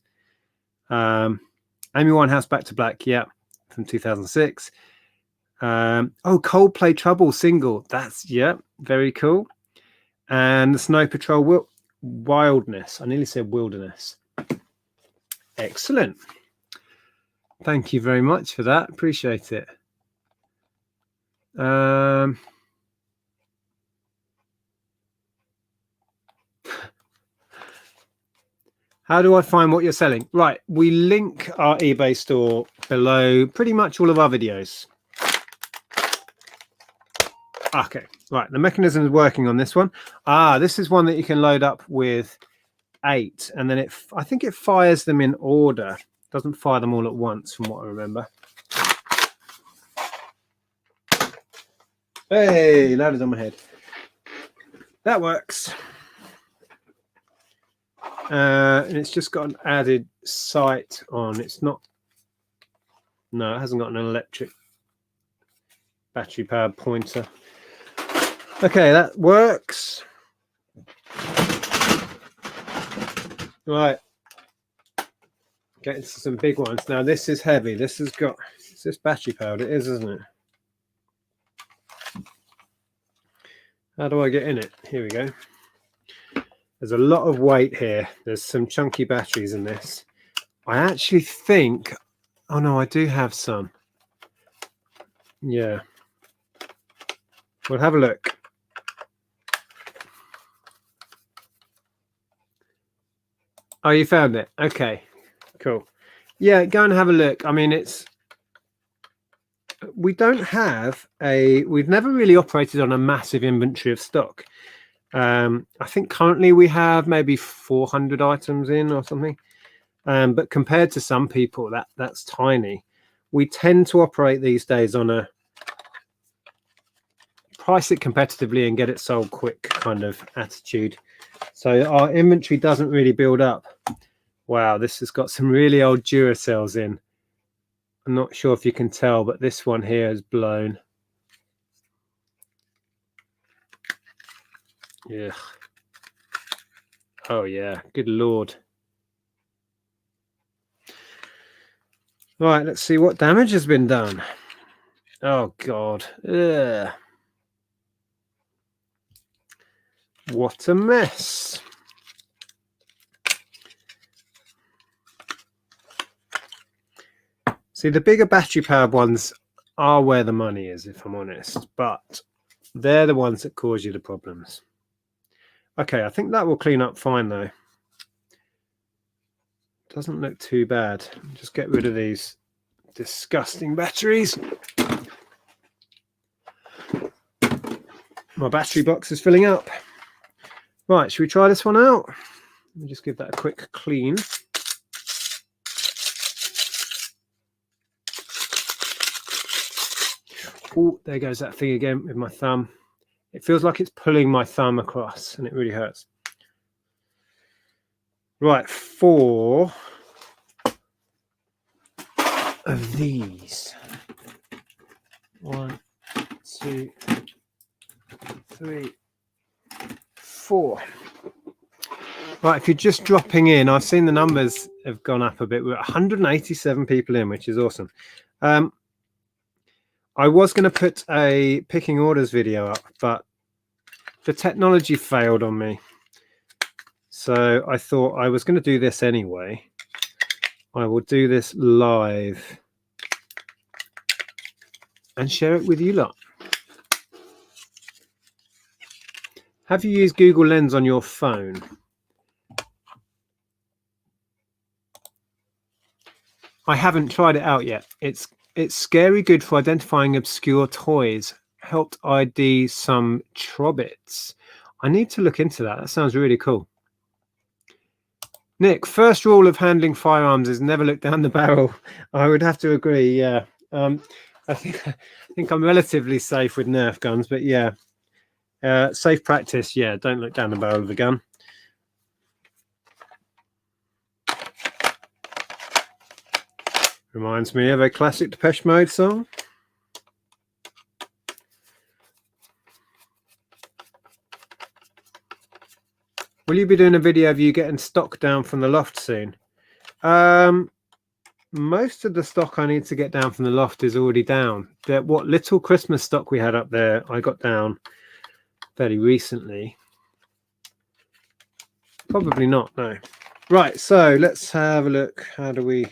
Amy Winehouse, Back to Black, yeah, from 2006. Oh, Coldplay Trouble single. That's, yeah, very cool. And the Snow Patrol Wildness. I nearly said Wilderness. Excellent. Thank you very much for that. Appreciate it. How do I find what you're selling? Right, we link our eBay store below pretty much all of our videos. Okay, right, the mechanism is working on this one. This is one that you can load up with 8, and then I think it fires them in order. Doesn't fire them all at once, from what I remember. Hey, landed on my head. That works. And it's just got an added sight on. It's not. No, it hasn't got an electric battery powered pointer. Okay, that works. Right. Getting to some big ones. Now this is heavy. This has got, is this battery powered? It is, isn't it? How do I get in it? Here we go. There's a lot of weight here. There's some chunky batteries in this. I actually think, oh no, I do have some. Yeah. We'll have a look. Oh, you found it? Okay, cool. Yeah, go and have a look. I mean, we don't have we've never really operated on a massive inventory of stock. I think currently we have maybe 400 items in or something. But compared to some people, that's tiny. We tend to operate these days on a price it competitively and get it sold quick kind of attitude. So our inventory doesn't really build up. Wow, this has got some really old Duracells in. I'm not sure if you can tell, but this one here is blown. Yeah. Oh yeah, good Lord. Right, let's see what damage has been done. Oh God. Ugh. What a mess. See, the bigger battery powered ones are where the money is, if I'm honest, but they're the ones that cause you the problems. Okay, I think that will clean up fine though. Doesn't look too bad. Just get rid of these disgusting batteries. My battery box is filling up. Right, should we try this one out? Let me just give that a quick clean. Oh, there goes that thing again with my thumb. It feels like it's pulling my thumb across and it really hurts. Right, 4 of these. 1, 2, 3, 4. Right, if you're just dropping in, I've seen the numbers have gone up a bit. We're 187 people in, which is awesome. I was going to put a picking orders video up, but the technology failed on me. So I thought I was going to do this anyway. I will do this live and share it with you lot. Have you used Google Lens on your phone? I haven't tried it out yet. It's scary good for identifying obscure toys. Helped ID some Trobbits. I need to look into that. That sounds really cool. Nick, first rule of handling firearms is never look down the barrel. I would have to agree. Yeah, I think I'm relatively safe with Nerf guns, but yeah, safe practice. Yeah, don't look down the barrel of the gun. Reminds me of a classic Depeche Mode song. Will you be doing a video of you getting stock down from the loft soon? Most of the stock I need to get down from the loft is already down. What little Christmas stock we had up there, I got down fairly recently. Probably not, no. Right, so let's have a look. How do we...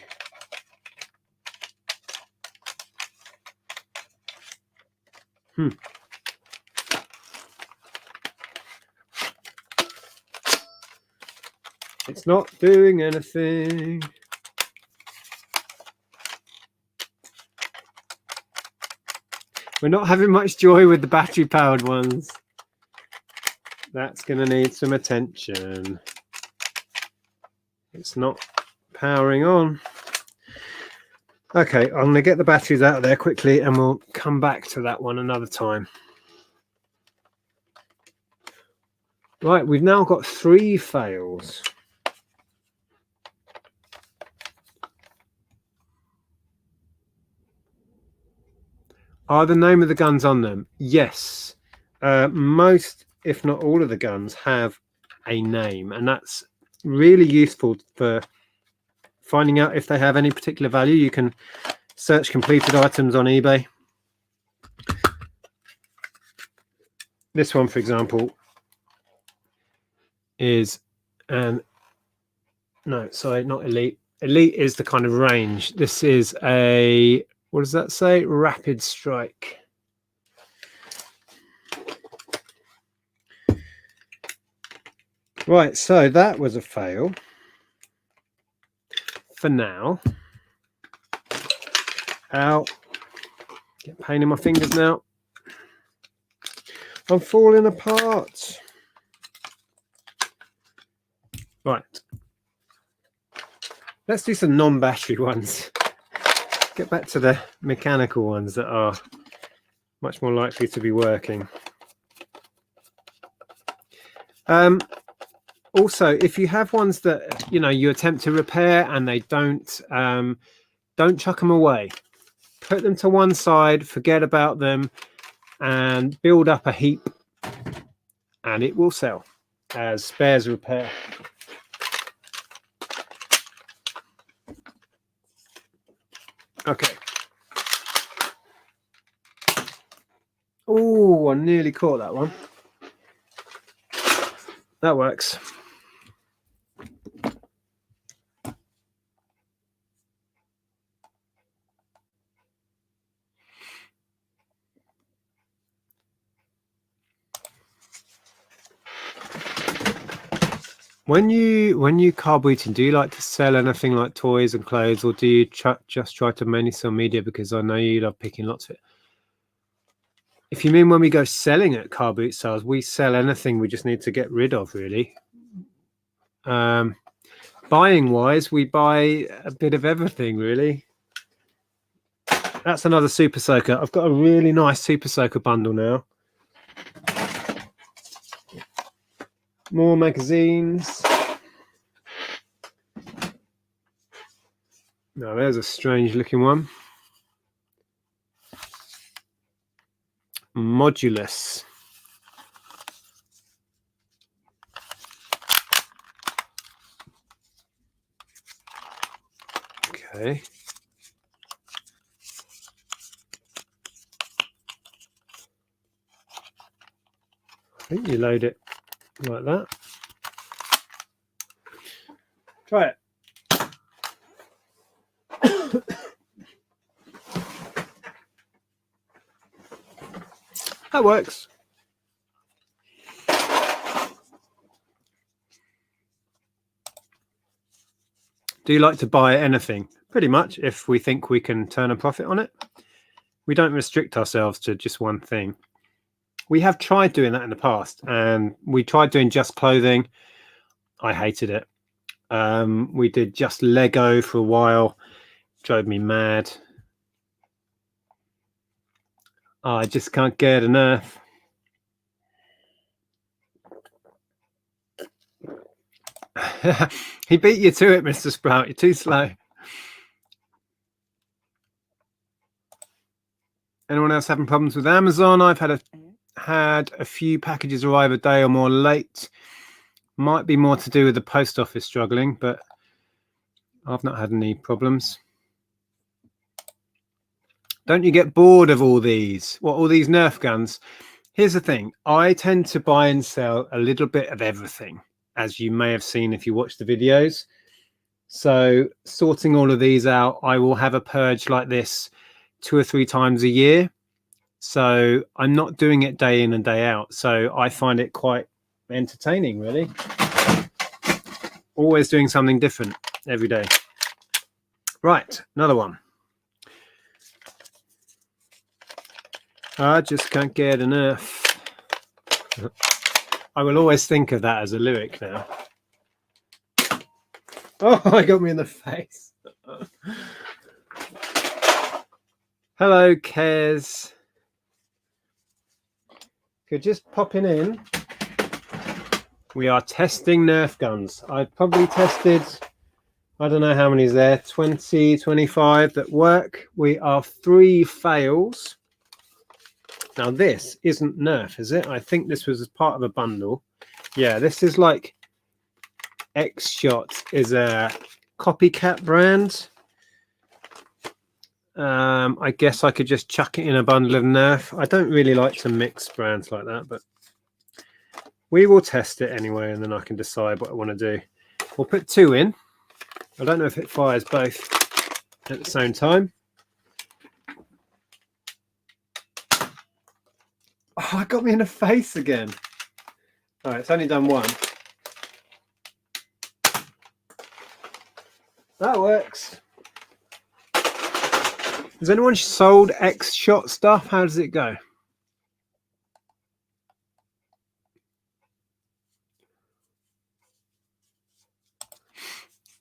It's not doing anything. We're not having much joy with the battery powered ones. That's going to need some attention. It's not powering on. Okay, I'm going to get the batteries out of there quickly and we'll come back to that one another time. Right, we've now got 3 fails. Are the name of the guns on them? Yes. Most, if not all of the guns have a name, and that's really useful for finding out if they have any particular value. You can search completed items on eBay. This one, for example, is no, sorry, not elite. Elite is the kind of range. This is a, what does that say? Rapid strike. Right, so that was a fail for now. Ow. Get pain in my fingers now. I'm falling apart. Right. Let's do some non-battery ones. Get back to the mechanical ones that are much more likely to be working. Also, if you have ones that you attempt to repair and they don't chuck them away. Put them to one side, forget about them, and build up a heap, and it will sell as spares repair. Okay. Oh, I nearly caught that one. That works. When you carb eating, do you like to sell anything like toys and clothes, or do you just try to mainly sell media? Because I know you love picking lots of it. If you mean when we go selling at Car Boot Sales, we sell anything we just need to get rid of, really. Buying wise, we buy a bit of everything, really. That's another Super Soaker. I've got a really nice Super Soaker bundle now. More magazines. Now there's a strange looking one. Modulus. Okay. I think you load it like that. Try it. That works. Do you like to buy anything? Pretty much, if we think we can turn a profit on it. We don't restrict ourselves to just one thing. We have tried doing that in the past, and we tried doing just clothing. I hated it. We did just Lego for a while. Drove me mad. Oh, I just can't get enough. He beat you to it, Mr. Sprout. You're too slow. Anyone else having problems with Amazon? I've had a few packages arrive a day or more late. Might be more to do with the post office struggling, but I've not had any problems. Don't you get bored of all these? What, all these Nerf guns? Here's the thing. I tend to buy and sell a little bit of everything, as you may have seen if you watch the videos. So sorting all of these out, I will have a purge like this 2 or 3 times a year. So I'm not doing it day in and day out. So I find it quite entertaining, really. Always doing something different every day. Right, another one. I just can't get enough. I will always think of that as a lyric now. Oh, it got me in the face. Hello, Kez. If you're just popping in, we are testing Nerf guns. I've probably tested, I don't know how many is there, 20, 25 that work. We are 3 fails. Now this isn't Nerf, is it? I think this was as part of a bundle. Yeah, this is like X-Shot is a copycat brand. I guess I could just chuck it in a bundle of Nerf. I don't really like to mix brands like that, but we will test it anyway, and then I can decide what I want to do. We'll put 2 in. I don't know if it fires both at the same time. Oh, it got me in the face again. All right, it's only done 1. That works. Has anyone sold X-Shot stuff? How does it go?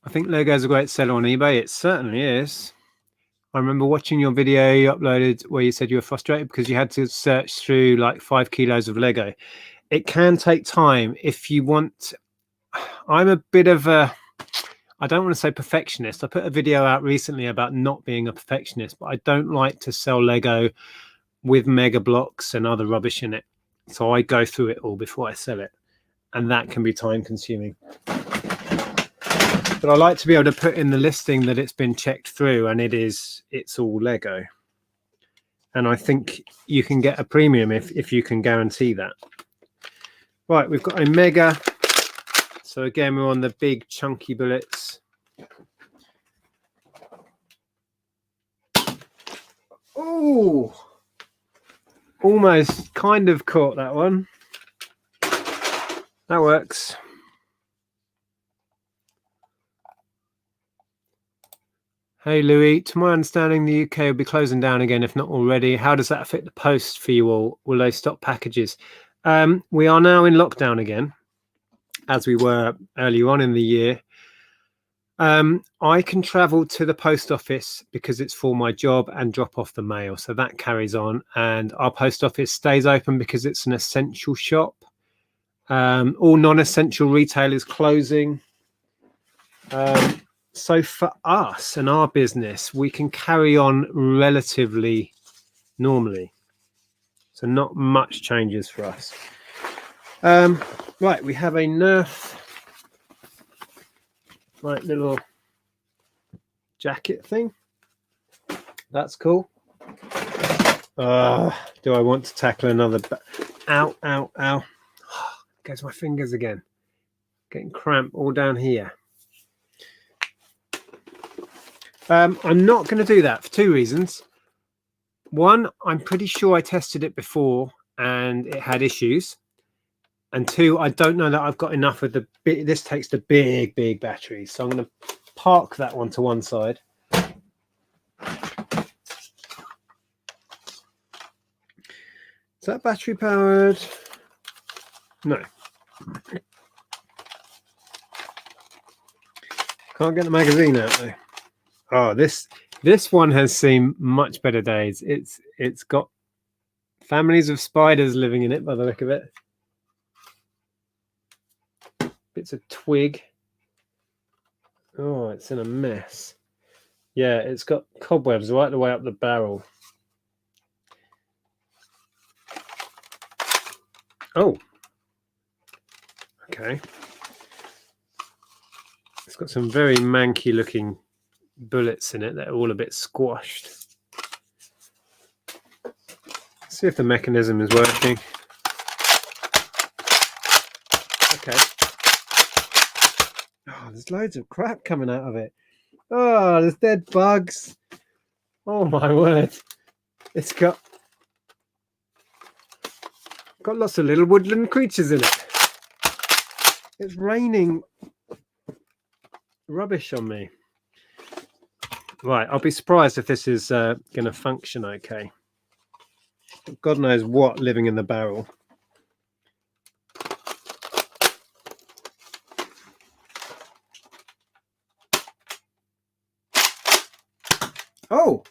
I think Lego's a great seller on eBay. It certainly is. I remember watching your video you uploaded where you said you were frustrated because you had to search through like 5 kilos of Lego. It can take time if you want. I'm a bit of a, I don't want to say perfectionist. I put a video out recently about not being a perfectionist, but I don't like to sell Lego with mega blocks and other rubbish in it. So I go through it all before I sell it. And that can be time consuming. But I like to be able to put in the listing that it's been checked through and it's all Lego. And I think you can get a premium if you can guarantee that. Right, we've got a Mega. So again, we're on the big chunky bullets. Oh, almost kind of caught that one. That works. Hey Louis, to my understanding, the UK will be closing down again, if not already. How does that affect the post for you all? Will they stop packages? We are now in lockdown again, as we were earlier on in the year. I can travel to the post office because it's for my job and drop off the mail. So that carries on. And our post office stays open because it's an essential shop. All non-essential retail is closing. So for us and our business, we can carry on relatively normally. So not much changes for us. Right, we have a Nerf little jacket thing. That's cool. Do I want to tackle another? Ow, ow, ow. Goes my fingers again. Getting cramp all down here. I'm not going to do that for 2 reasons. One, I'm pretty sure I tested it before and it had issues. And 2, I don't know that I've got enough of the big. This takes the big battery. So I'm going to park that one to one side. Is that battery powered? No. Can't get the magazine out though. Oh, this one has seen much better days. It's got families of spiders living in it by the look of it. Bits of twig. Oh, it's in a mess. Yeah, it's got cobwebs right the way up the barrel. Oh. Okay. It's got some very manky looking bullets in it that are all a bit squashed. Let's see if the mechanism is working. Okay. Oh, there's loads of crap coming out of it. Oh, there's dead bugs. Oh my word. It's got lots of little woodland creatures in it. It's raining rubbish on me. Right, I'll be surprised if this is going to function okay. God knows what living in the barrel. Oh!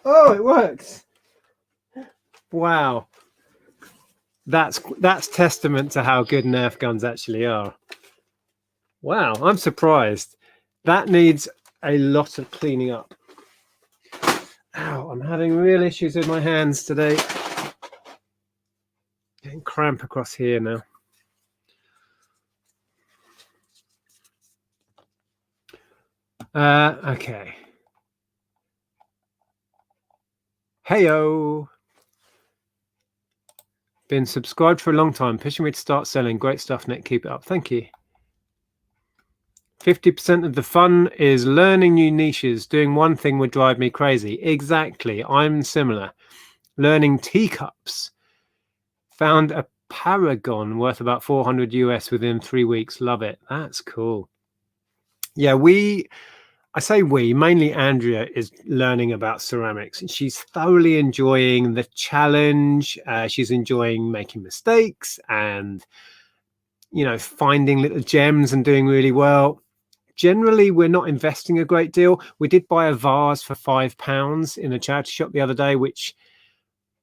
Oh, it works. Wow. That's testament to how good Nerf guns actually are. Wow, I'm surprised. That needs a lot of cleaning up. Ow, I'm having real issues with my hands today. Getting cramp across here now. Okay. Heyo. Been subscribed for a long time, pushing me to start selling. Great stuff, Nick. Keep it up. Thank you. 50% of the fun is learning new niches. Doing one thing would drive me crazy. Exactly. I'm similar. Learning teacups. Found a Paragon worth about 400 US within 3 weeks. Love it. That's cool. Yeah, I say mainly Andrea is learning about ceramics, and she's thoroughly enjoying the challenge. She's enjoying making mistakes and, you know, finding little gems and doing really well. Generally, we're not investing a great deal. We did buy a vase for £5 in a charity shop the other day, which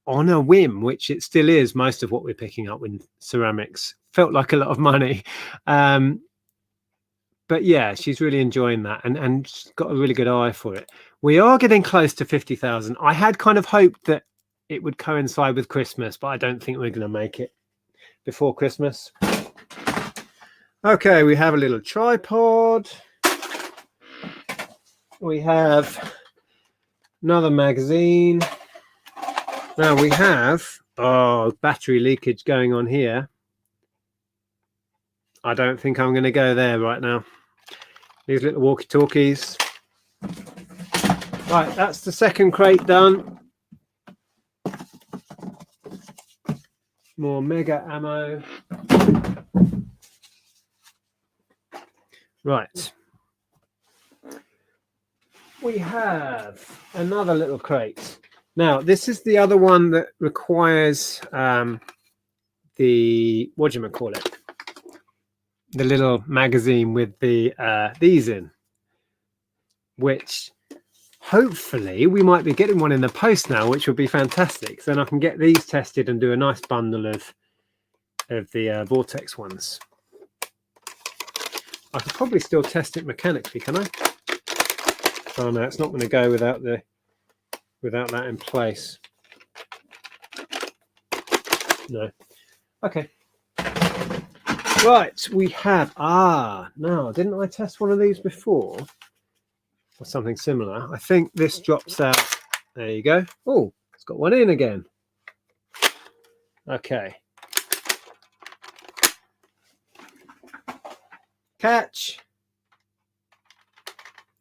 on a whim, which it still is, most of what we're picking up in ceramics, felt like a lot of money. But yeah, she's really enjoying that and she's got a really good eye for it. We are getting close to 50,000. I had kind of hoped that it would coincide with Christmas, but I don't think we're going to make it before Christmas. Okay, we have a little tripod. We have another magazine. Now we have, battery leakage going on here. I don't think I'm going to go there right now. These little walkie-talkies. Right, that's the second crate done. More Mega ammo. Right. We have another little crate. Now, this is the other one that requires the, what do you call it? The little magazine with the these in, which hopefully we might be getting one in the post now, which would be fantastic. So then I can get these tested and do a nice bundle of the Vortex ones. I could probably still test it mechanically, can I? Oh no, it's not going to go without that in place. No. Okay. Right, we have no, didn't I test one of these before? Or something similar. I think this drops out. There you go. Oh, it's got one in again. Okay. Catch.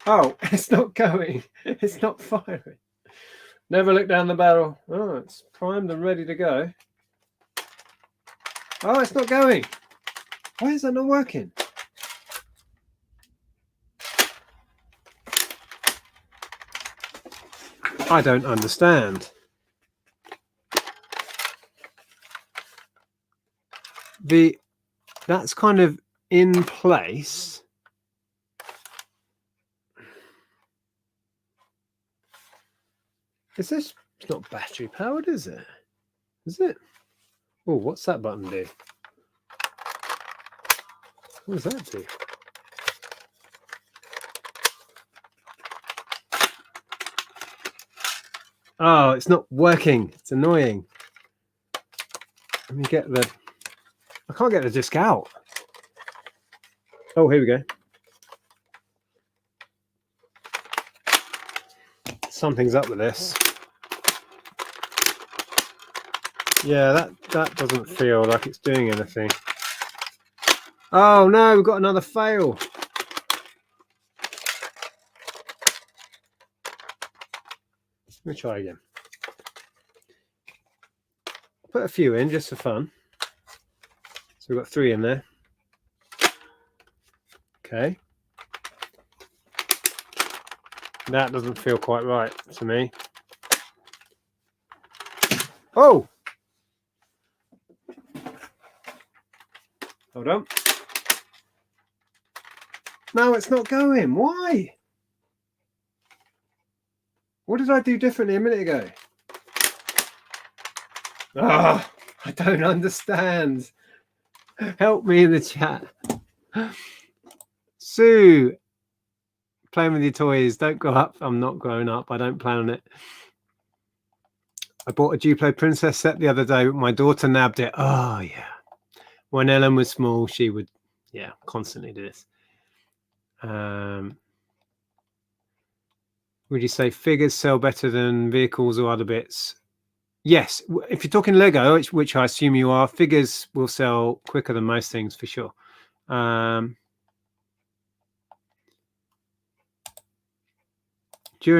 Oh, it's not going. It's not firing. Never look down the barrel. Oh, it's primed and ready to go. Oh, it's not going. Why is that not working? I don't understand. That's kind of in place. Is this? It's not battery powered, is it? Is it? Oh, what's that button do? What does that do? Oh, it's not working. It's annoying. Let me get the... I can't get the disc out. Oh, here we go. Something's up with this. Yeah, that doesn't feel like it's doing anything. Oh no, we've got another fail. Let me try again. Put a few in just for fun. So we've got 3 in there. Okay. That doesn't feel quite right to me. Oh! Hold on. No, it's not going. Why? What did I do differently a minute ago? Ah, I don't understand. Help me in the chat. Sue, playing with your toys. Don't grow up. I'm not growing up. I don't plan on it. I bought a Duplo Princess set the other day. My daughter nabbed it. Oh, yeah. When Ellen was small, she would, yeah, constantly do this. Would you say figures sell better than vehicles or other bits? Yes. If you're talking Lego, which I assume you are, figures will sell quicker than most things for sure. During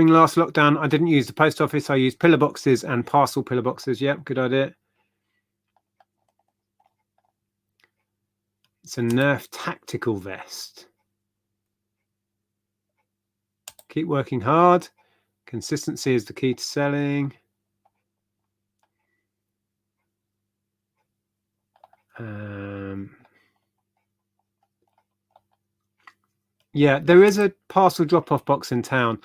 last lockdown, I didn't use the post office. I used pillar boxes and parcel pillar boxes. Yep, good idea. It's a Nerf tactical vest. Keep working hard. Consistency is the key to selling. Yeah, there is a parcel drop-off box in town.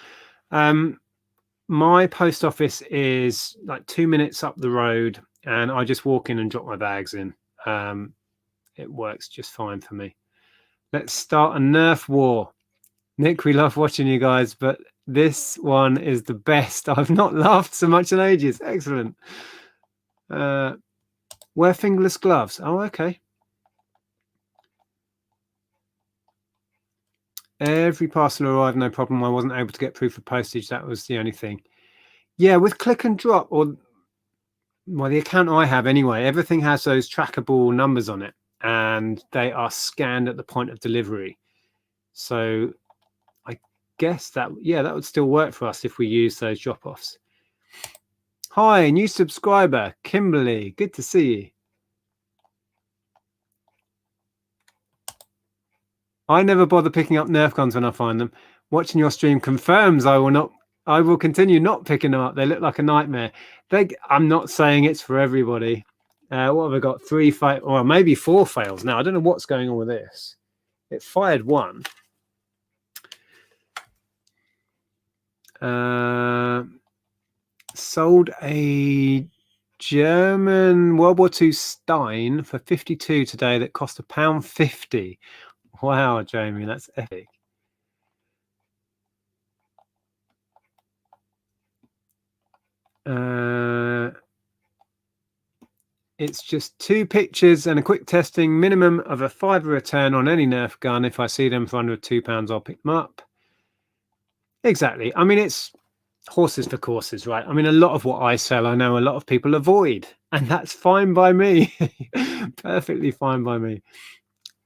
My post office is like 2 minutes up the road, and I just walk in and drop my bags in. It works just fine for me. Let's start a Nerf war. Nick, we love watching you guys, but this one is the best. I've not laughed so much in ages. Excellent. Wear fingerless gloves. Oh, okay. Every parcel arrived, no problem. I wasn't able to get proof of postage. That was the only thing. Yeah, with click and drop, or well, the account I have anyway, everything has those trackable numbers on it, and they are scanned at the point of delivery. So I guess that, yeah, that would still work for us if we use those drop-offs. Hi, new subscriber, Kimberly. Good to see you. I never bother picking up Nerf guns when I find them. Watching your stream confirms I will continue not picking them up. They look like a nightmare. I'm not saying it's for everybody. What have I got? 3 fails, or maybe 4 fails now. I don't know what's going on with this. It fired 1. Sold a German World War II Stein for 52 today that cost £1.50. Wow, Jamie, that's epic. It's just 2 pictures and a quick testing, minimum of a £5 return on any Nerf gun. If I see them for under £2, I'll pick them up. Exactly. I mean, it's horses for courses, right? I mean, a lot of what I sell, I know a lot of people avoid, and that's fine by me. Perfectly fine by me.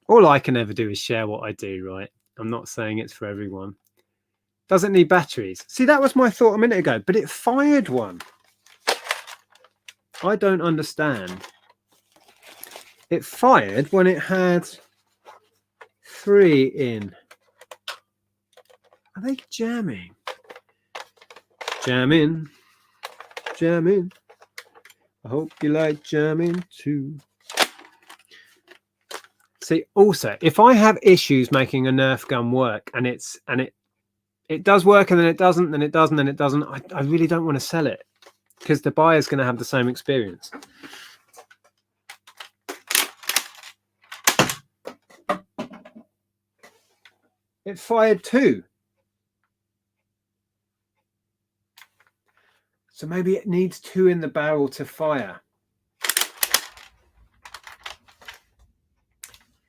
All I can ever do is share what I do, right? I'm not saying it's for everyone. Doesn't need batteries. See, that was my thought a minute ago, but it fired 1. I don't understand. It fired when it had 3 in. Are they jamming? Jamming. Jamming. I hope you like jamming too. See, also, if I have issues making a Nerf gun work and it does work and then it doesn't, then it doesn't, then it doesn't, I really don't want to sell it because the buyer's going to have the same experience. It fired 2. So maybe it needs 2 in the barrel to fire.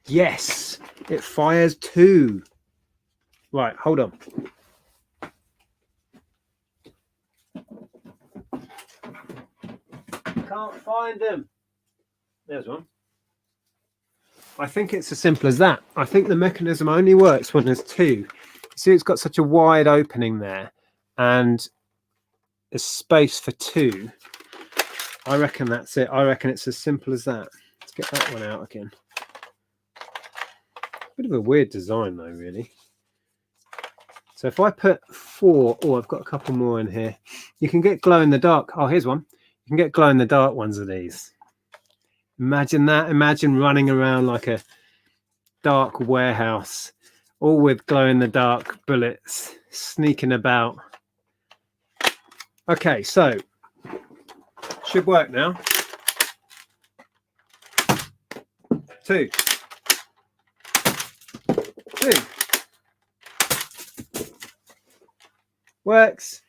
Yes, it fires 2. Right, hold on. Can't find them. There's one. I think it's as simple as that. I think the mechanism only works when there's 2. See, it's got such a wide opening there, and there's space for 2. I reckon that's it. I reckon it's as simple as that. Let's get that one out again. Bit of a weird design though, really. So if I put 4, oh, I've got a couple more in here. You can get glow in the dark. Oh, here's one. You can get glow in the dark ones of these. Imagine that. Imagine running around like a dark warehouse, all with glow in the dark bullets, sneaking about. Okay, so should work now. 2, 2. Works.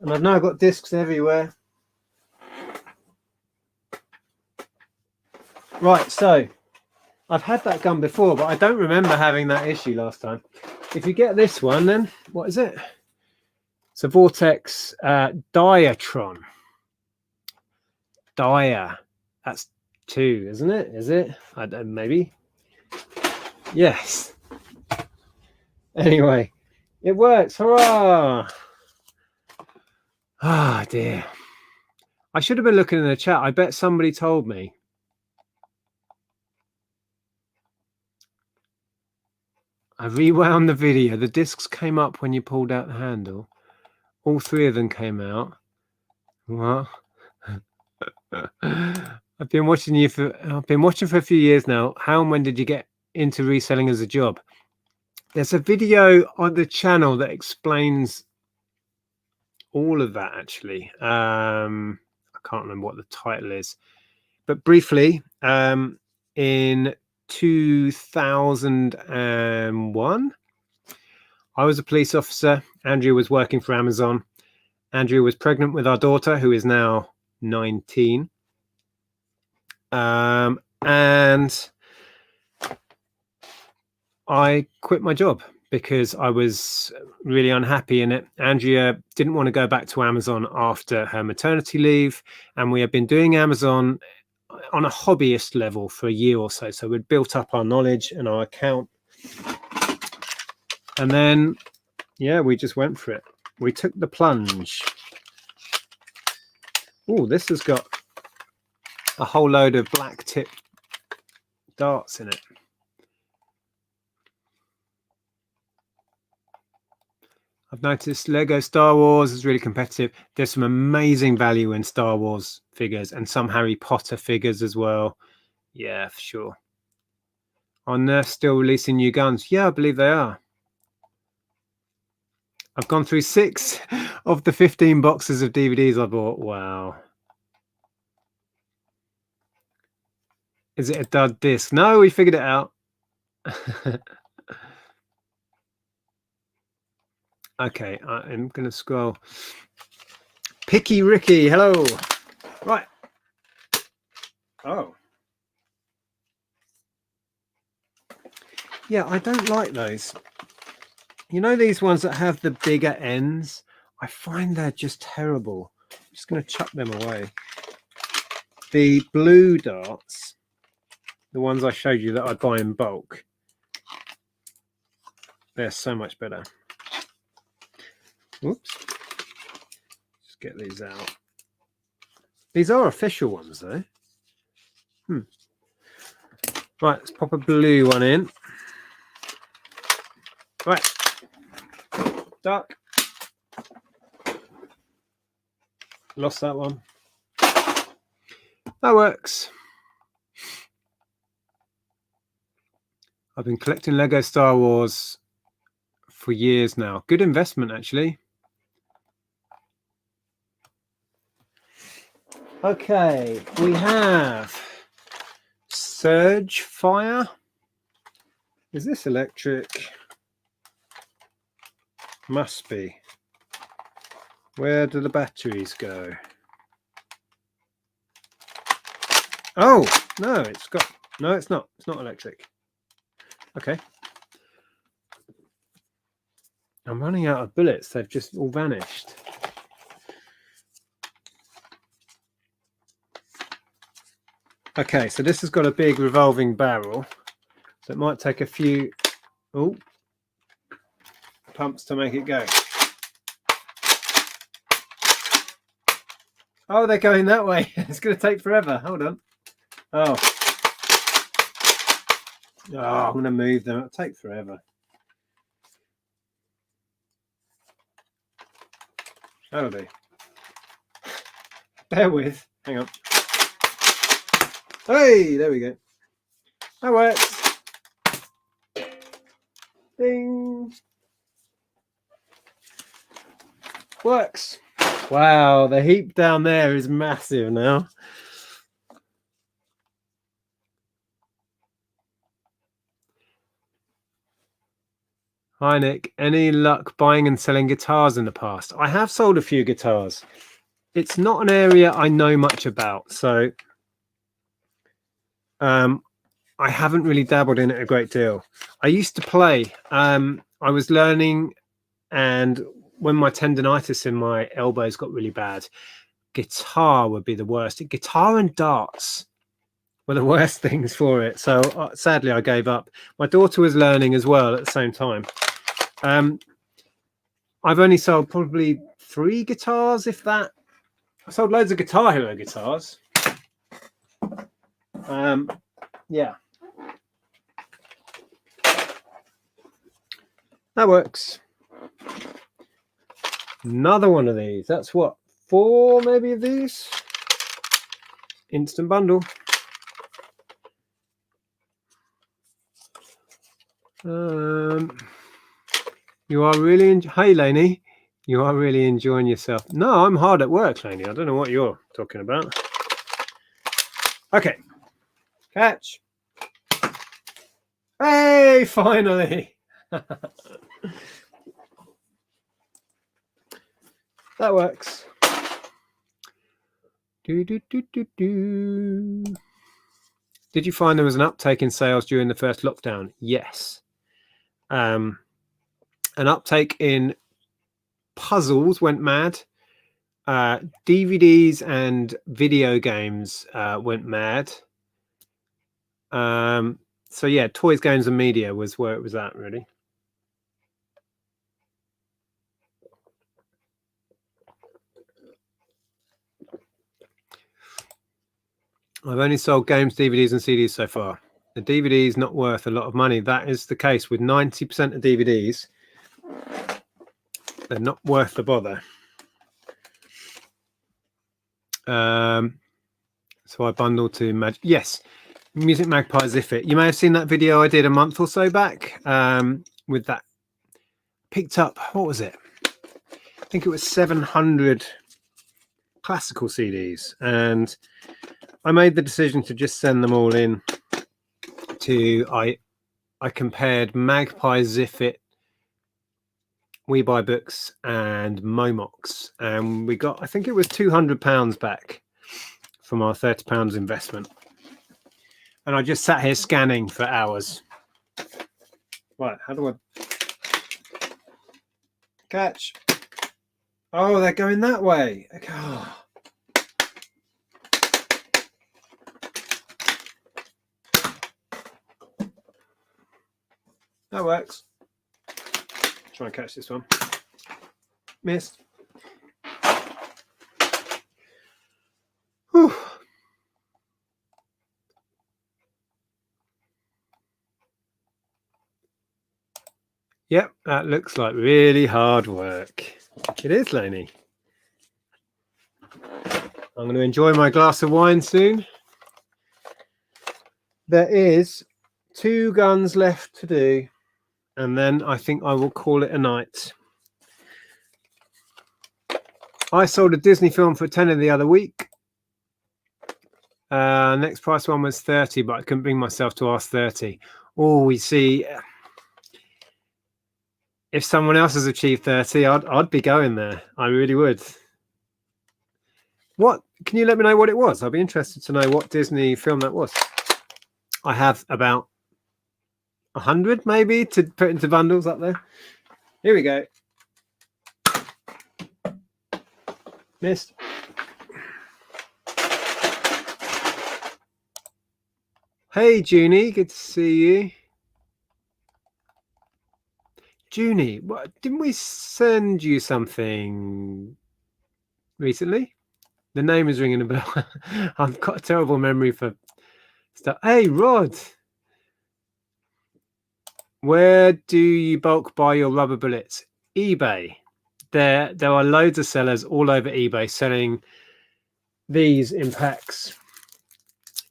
And I've now got discs everywhere. Right, so I've had that gun before, but I don't remember having that issue last time. If you get this one, then what is it? It's a Vortex Diatron. Dia. That's 2, isn't it? Is it? I don't, maybe. Yes. Anyway, it works. Hurrah! Ah, dear. I should have been looking in the chat. I bet somebody told me. I rewound the video. The discs came up when you pulled out the handle. All 3 of them came out. What? I've been watching for a few years now. How and when did you get into reselling as a job? There's a video on the channel that explains all of that, actually. I can't remember what the title is, but briefly, in 2001, I was a police officer. Andrea was working for Amazon. Andrea was pregnant with our daughter, who is now 19. And I quit my job because I was really unhappy in it. Andrea didn't want to go back to Amazon after her maternity leave, and we had been doing Amazon on a hobbyist level for a year or so. So we'd built up our knowledge and our account. And then, yeah, we just went for it. We took the plunge. Oh, this has got a whole load of black tipped darts in it. I've noticed Lego Star Wars is really competitive. There's some amazing value in Star Wars figures and some Harry Potter figures as well. Yeah, for sure. Are Nerf still releasing new guns? Yeah, I believe they are. I've gone through 6 of the 15 boxes of DVDs I bought. Wow. Is it a dud disc? No, we figured it out. Okay, I'm going to scroll. Picky Ricky, hello. Right. Oh. Yeah, I don't like those. You know these ones that have the bigger ends? I find they're just terrible. I'm just going to chuck them away. The blue darts, the ones I showed you that I buy in bulk, they're so much better. Whoops. Just get these out. These are official ones, though. Right, let's pop a blue one in. Right. Duck. Lost that one. That works. I've been collecting Lego Star Wars for years now. Good investment, actually. Okay, we have Surge Fire. Is this electric? Must be. Where do the batteries go? Oh, no, it's got... No, it's not. It's not electric. Okay. I'm running out of bullets. They've just all vanished. Okay, so this has got a big revolving barrel. So it might take a few pumps to make it go. Oh, they're going that way. It's going to take forever. Hold on. Oh, I'm going to move them. It'll take forever. That'll do. Bear with. Hang on. Hey, there we go. That works. Ding. Works. Wow, the heap down there is massive now. Hi, Nick. Any luck buying and selling guitars in the past? I have sold a few guitars. It's not an area I know much about, so I haven't really dabbled in it a great deal. I used to play. I was learning, and when my tendonitis in my elbows got really bad, guitar would be the worst. Guitar and darts were the worst things for it. So sadly, I gave up. My daughter was learning as well at the same time. I've only sold probably 3 guitars, if that. I sold loads of Guitar Hero guitars. Yeah. That works. Another one of these. That's what, 4 maybe of these? Instant bundle. You are really hey Lainey, you are really enjoying yourself. No, I'm hard at work, Lainey. I don't know what you're talking about. Okay, catch. Hey, finally. That works. Did you find there was an uptake in sales during the first lockdown? Yes. An uptake in puzzles went mad. DVDs and video games went mad. So yeah, toys, games, and media was where it was at, really. I've only sold games, DVDs, and CDs so far. The DVD is not worth a lot of money. That is the case with 90% of DVDs. They're not worth the bother. So I bundled to yes, Music Magpie Ziffit. You may have seen that video I did a month or so back with that. Picked up, what was it? I think it was 700 classical CDs, and I made the decision to just send them all in to I compared Magpie, Ziffit, We Buy Books, and Momox, and we got, I think it was £200 back from our £30 investment. And I just sat here scanning for hours. Right, how do I catch? Oh, they're going that way. Okay. Oh. That works. Try and catch this one. Missed. Whew. Yep, that looks like really hard work. It is, Lainey. I'm going to enjoy my glass of wine soon. There is 2 guns left to do, and then I think I will call it a night. I sold a Disney film for £10 the other week. Next price one was 30, but I couldn't bring myself to ask 30. Oh, we see. If someone else has achieved 30, I'd be going there. I really would. What? Can you let me know what it was? I'd be interested to know what Disney film that was. I have about 100 maybe to put into bundles up there. Here we go. Missed. Hey, Junie. Good to see you. Junie, what, didn't we send you something recently? The name is ringing a bell. I've got a terrible memory for stuff. Hey, Rod. Where do you bulk buy your rubber bullets? eBay. There are loads of sellers all over eBay selling these in packs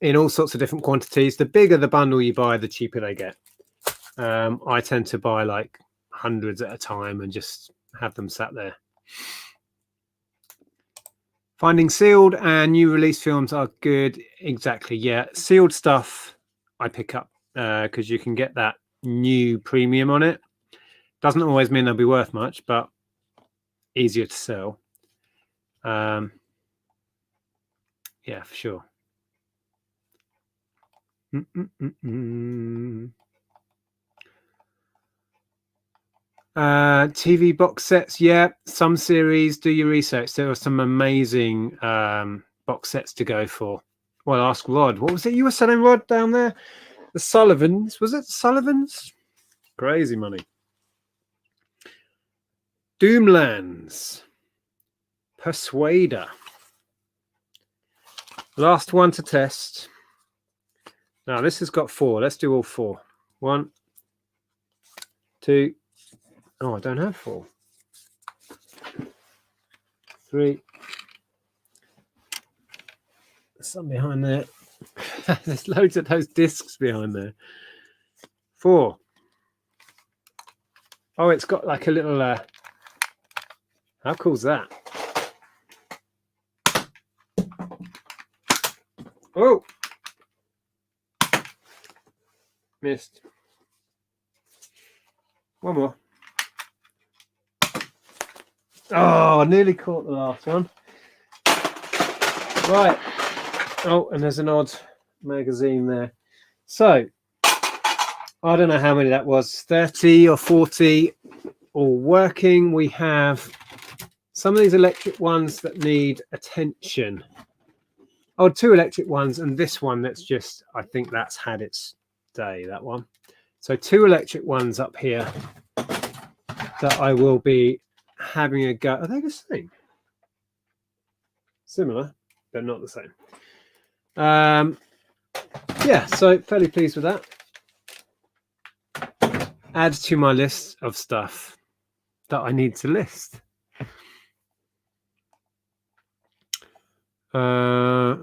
in all sorts of different quantities. The bigger the bundle you buy, the cheaper they get. I tend to buy like hundreds at a time and just have them sat there. Finding sealed and new release films are good. Exactly. Yeah. Sealed stuff I pick up because you can get that new premium on it. Doesn't always mean they'll be worth much, but easier to sell. Yeah, for sure. TV box sets. Yeah, some series, do your research. There are some amazing box sets to go for. Well, ask Rod. What was it you were selling, Rod, down there? The Sullivans. Was it Sullivans? Crazy money. Doomlands. Persuader. Last one to test. Now, this has got 4. Let's do all 4. 1, 2. Oh, I don't have 4. 3. There's some behind there. There's loads of those discs behind there. 4. Oh, it's got like a little... how cool's that? Oh! Missed. One more. Oh, I nearly caught the last one. Right. Oh, and there's an odd magazine there. So, I don't know how many that was, 30 or 40, all working. We have some of these electric ones that need attention. Oh, 2 electric ones, and this one that's just, I think that's had its day, that one. So 2 electric ones up here that I will be having a go. Are they the same? Similar, but not the same. Yeah, so fairly pleased with that. Add to my list of stuff that I need to list. I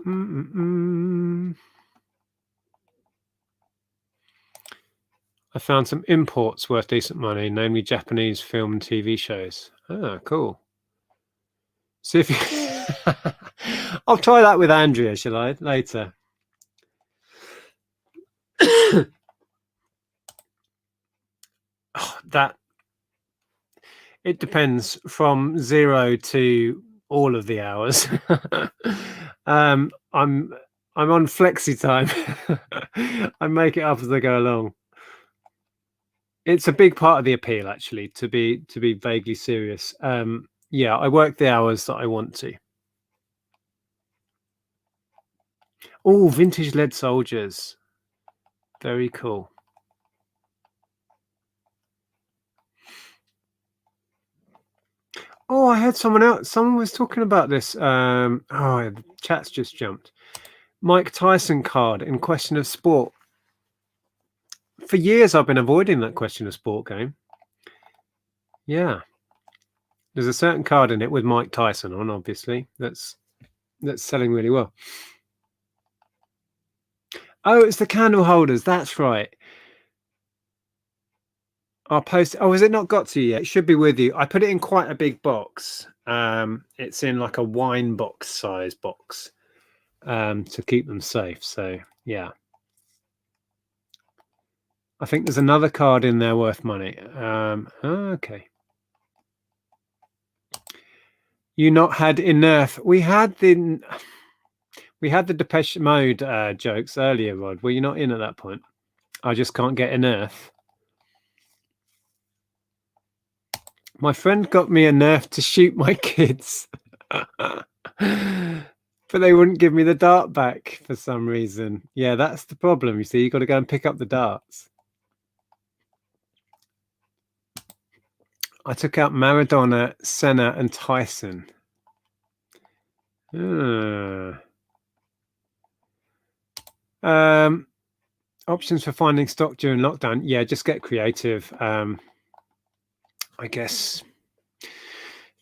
found some imports worth decent money, namely Japanese film and TV shows. Ah, cool. See if you... I'll try that with Andrea, shall I, later? Oh, that... It depends from 0 to all of the hours. I'm on flexi time. I make it up as I go along. It's a big part of the appeal, actually, to be vaguely serious. Yeah, I work the hours that I want to. Oh, vintage lead soldiers. Very cool. Oh, I heard someone else. Someone was talking about this. Oh, the chat's just jumped. Mike Tyson card in Question of Sport. For years, I've been avoiding that Question of Sport game. Yeah. There's a certain card in it with Mike Tyson on, obviously. That's selling really well. Oh, it's the candle holders. That's right. I'll post. Oh, has it not got to you yet? It should be with you. I put it in quite a big box. It's in like a wine box size box to keep them safe. So yeah, I think there's another card in there worth money. Okay. You not had in Nerf. We had the Depeche Mode jokes earlier, Rod. Were you not in at that point? I just can't get a Nerf. My friend got me a Nerf to shoot my kids. But they wouldn't give me the dart back for some reason. Yeah, that's the problem. You see, you've got to go and pick up the darts. I took out Maradona, Senna, and Tyson. Options for finding stock during lockdown. Yeah, just get creative. I guess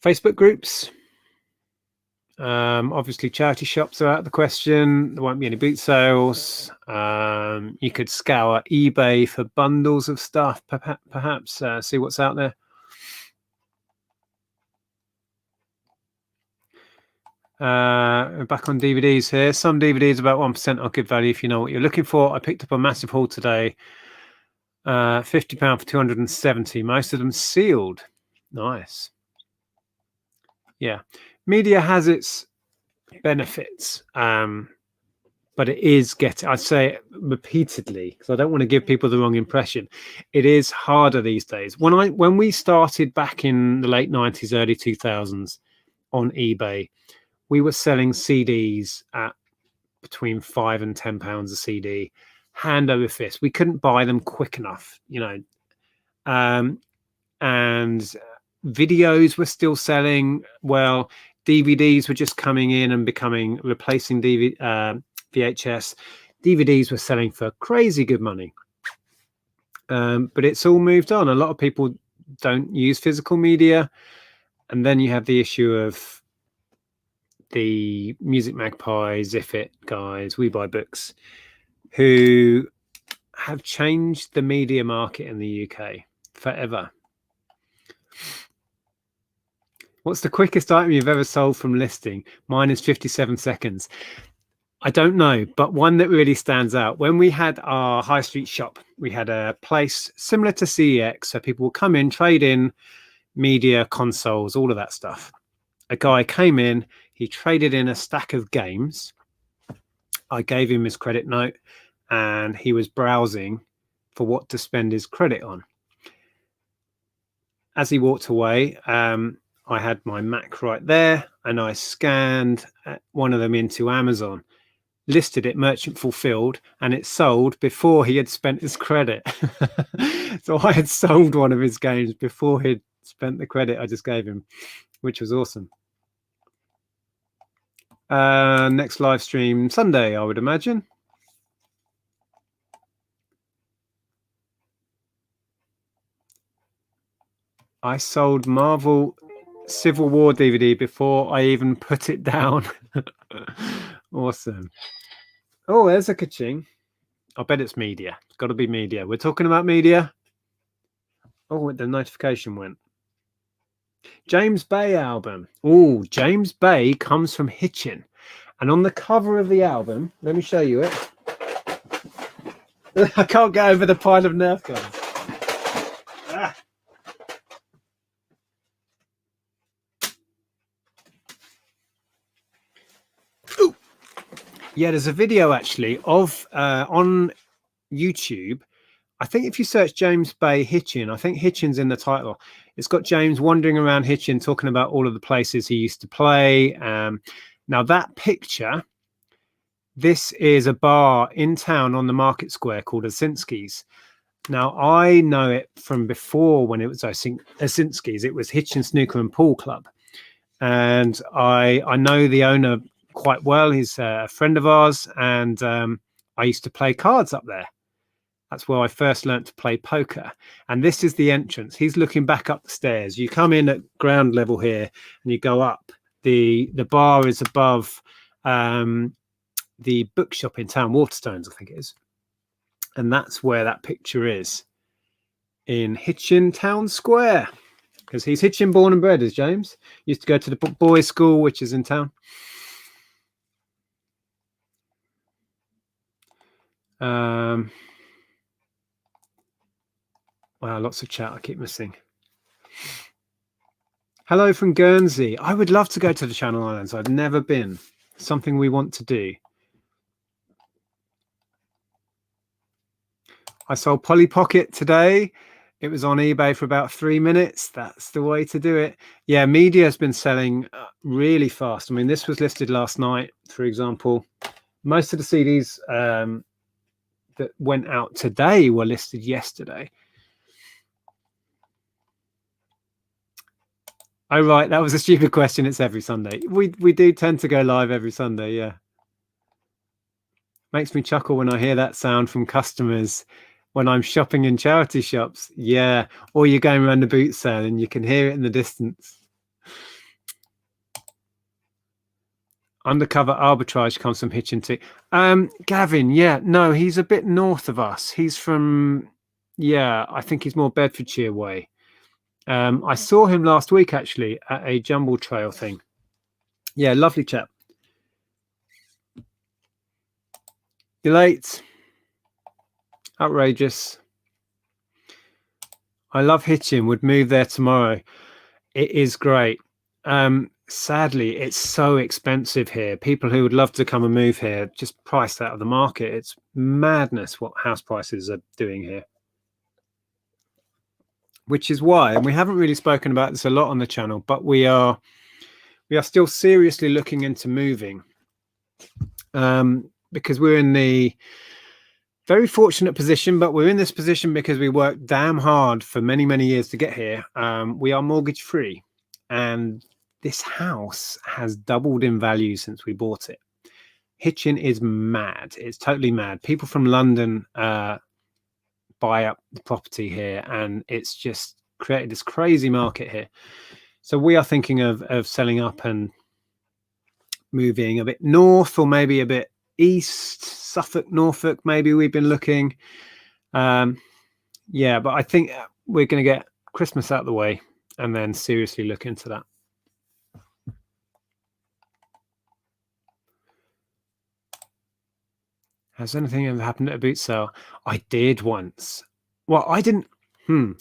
Facebook groups. Obviously, charity shops are out of the question. There won't be any boot sales. You could scour eBay for bundles of stuff, perhaps see what's out there. Back on DVDs here. Some DVDs about 1% are good value if you know what you're looking for. I picked up a massive haul today. £50 for 270. Most of them sealed. Nice. Yeah. Media has its benefits. But it is I say it repeatedly because I don't want to give people the wrong impression. It is harder these days. When we started back in the late 90s, early 2000s on eBay, we were selling CDs at between £5 and £10 a CD, hand over fist. We couldn't buy them quick enough, and videos were still selling well. DVDs were just coming in and replacing VHS. DVDs were selling for crazy good money, but it's all moved on. A lot of people don't use physical media, and then you have the issue of the Music Magpies, Zip-It guys, We Buy Books, who have changed the media market in the UK forever. What's the quickest item you've ever sold from listing? Mine is 57 seconds. I don't know, but one that really stands out. When we had our high street shop, we had a place similar to CEX, so people would come in, trade in media, consoles, all of that stuff. A guy came in, he traded in a stack of games. I gave him his credit note, and he was browsing for what to spend his credit on. As he walked away, I had my Mac right there, and I scanned one of them into Amazon, listed it merchant fulfilled, and it sold before he had spent his credit. So I had sold one of his games before he'd spent the credit I just gave him, which was awesome. Next live stream Sunday, I would imagine. I sold Marvel Civil War DVD before I even put it down. Awesome. Oh, there's a ka-ching. I bet it's media. It's got to be media. We're talking about media. Oh, the notification went. James Bay album. Oh, James Bay comes from Hitchin. And on the cover of the album, let me show you it. I can't get over the pile of Nerf guns. Ah. Ooh. Yeah, there's a video actually of on YouTube. I think if you search James Bay Hitchin, I think Hitchin's in the title. It's got James wandering around Hitchin talking about all of the places he used to play. Now that picture, this is a bar in town on the market square called Asinski's. Now I know it from before when it was Asinski's. It was Hitchin Snooker and Pool Club. And I know the owner quite well. He's a friend of ours, and I used to play cards up there. That's where I first learned to play poker. And this is the entrance. He's looking back up the stairs. You come in at ground level here and you go up. The bar is above the bookshop in town, Waterstones, I think it is. And that's where that picture is, in Hitchin Town Square. Because he's Hitchin born and bred, is James. Used to go to the boys' school, which is in town. Wow, lots of chat I keep missing. Hello from Guernsey. I would love to go to the Channel Islands. I've never been. Something we want to do. I sold Polly Pocket today. It was on eBay for about 3 minutes. That's the way to do it. Yeah, media has been selling really fast. I mean, this was listed last night, for example. Most of the CDs that went out today were listed yesterday. Oh, right. That was a stupid question. It's every Sunday. We do tend to go live every Sunday. Yeah. Makes me chuckle when I hear that sound from customers when I'm shopping in charity shops. Yeah. Or you're going around the boot sale and you can hear it in the distance. Undercover Arbitrage comes from Hitchin too. Gavin, yeah. No, he's a bit north of us. He's from, yeah, I think he's more Bedfordshire way. I saw him last week, actually, at a Jumble Trail thing. Yeah, lovely chap. You're late. Outrageous. I love Hitchin. Would move there tomorrow. It is great. Sadly, it's so expensive here. People who would love to come and move here just priced out of the market. It's madness what house prices are doing here. Which is why, and we haven't really spoken about this a lot on the channel, but we are still seriously looking into moving, because we're in the very fortunate position, but we're in this position because we worked damn hard for many, many years to get here. We are mortgage free, and this house has doubled in value since we bought it. Hitchin is mad. It's totally mad. People from London buy up the property here, and it's just created this crazy market here. So we are thinking of selling up and moving a bit north, or maybe a bit east, Suffolk, Norfolk. Maybe we've been looking. Yeah, but I think we're going to get Christmas out of the way and then seriously look into that. Has anything ever happened at a boot sale? I did once. Well, I didn't.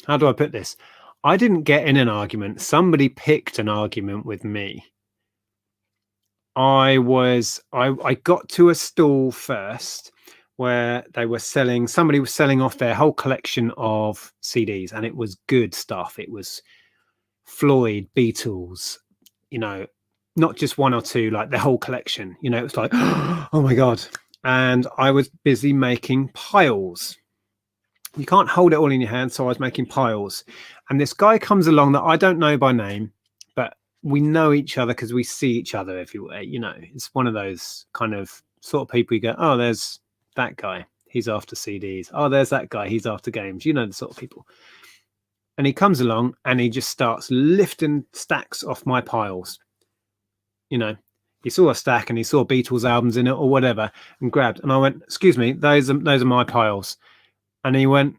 How do I put this? I didn't get in an argument. Somebody picked an argument with me. I got to a stall first where they were selling. Somebody was selling off their whole collection of CDs, and it was good stuff. It was Floyd, Beatles, you know, not just one or two, like the whole collection. You know, it was like, oh my God. And I was busy making piles. You can't hold it all in your hand, so I was making piles. And this guy comes along that I don't know by name, but we know each other because we see each other everywhere. You know, it's one of those kind of sort of people you go, oh, there's that guy. He's after CDs. Oh, there's that guy. He's after games. You know, the sort of people. And he comes along and he just starts lifting stacks off my piles. You know, he saw a stack and he saw Beatles albums in it or whatever and grabbed. And I went, excuse me, those are my piles. And he went,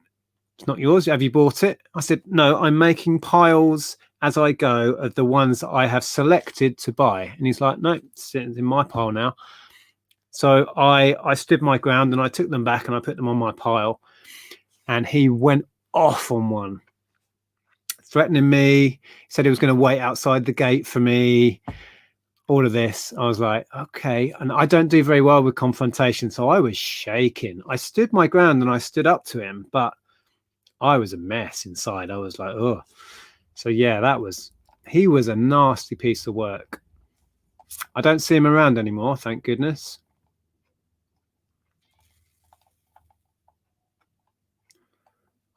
it's not yours. Have you bought it? I said, no, I'm making piles as I go of the ones that I have selected to buy. And he's like, no, it's in my pile now. So I stood my ground and I took them back and I put them on my pile. And he went off on one, threatening me. He said he was going to wait outside the gate for me. All of this, I was like, okay. And I don't do very well with confrontation, so I was shaking. I stood my ground and I stood up to him, but I was a mess inside. I was like, oh. So yeah, he was a nasty piece of work. I don't see him around anymore, thank goodness.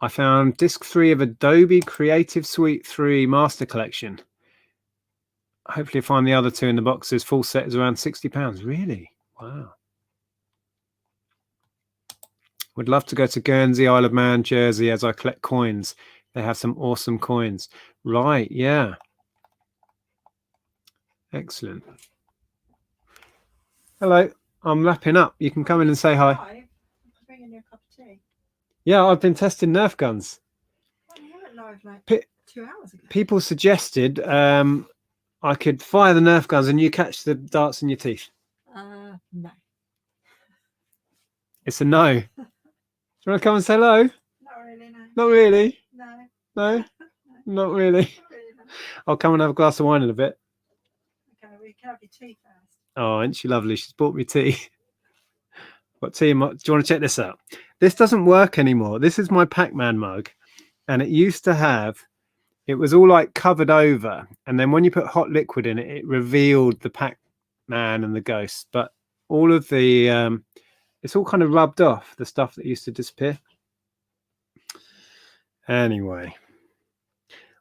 I found disc 3 of Adobe Creative Suite 3 Master Collection. Hopefully find the other 2 in the boxes. Full set is around £60. Really? Wow. Would love to go to Guernsey, Isle of Man, Jersey as I collect coins. They have some awesome coins. Right, yeah. Excellent. Hello, I'm wrapping up. You can come in and say hi. Hi. I'm bringing you a cup of tea. Yeah, I've been testing Nerf guns. Well, you went live like 2 hours ago. People suggested I could fire the Nerf guns and you catch the darts in your teeth. No. It's a no. Do you want to come and say hello? Not really, no. Not really? No. No? Not really. Not really, no. I'll come and have a glass of wine in a bit. Okay, we can have your tea first. Oh, isn't she lovely? She's bought me tea. What tea? Do you want to check this out? This doesn't work anymore. This is my Pac-Man mug. And it used to have, it was all like covered over. And then when you put hot liquid in it, it revealed the Pac-Man and the ghost. But all of the, it's all kind of rubbed off, the stuff that used to disappear. Anyway,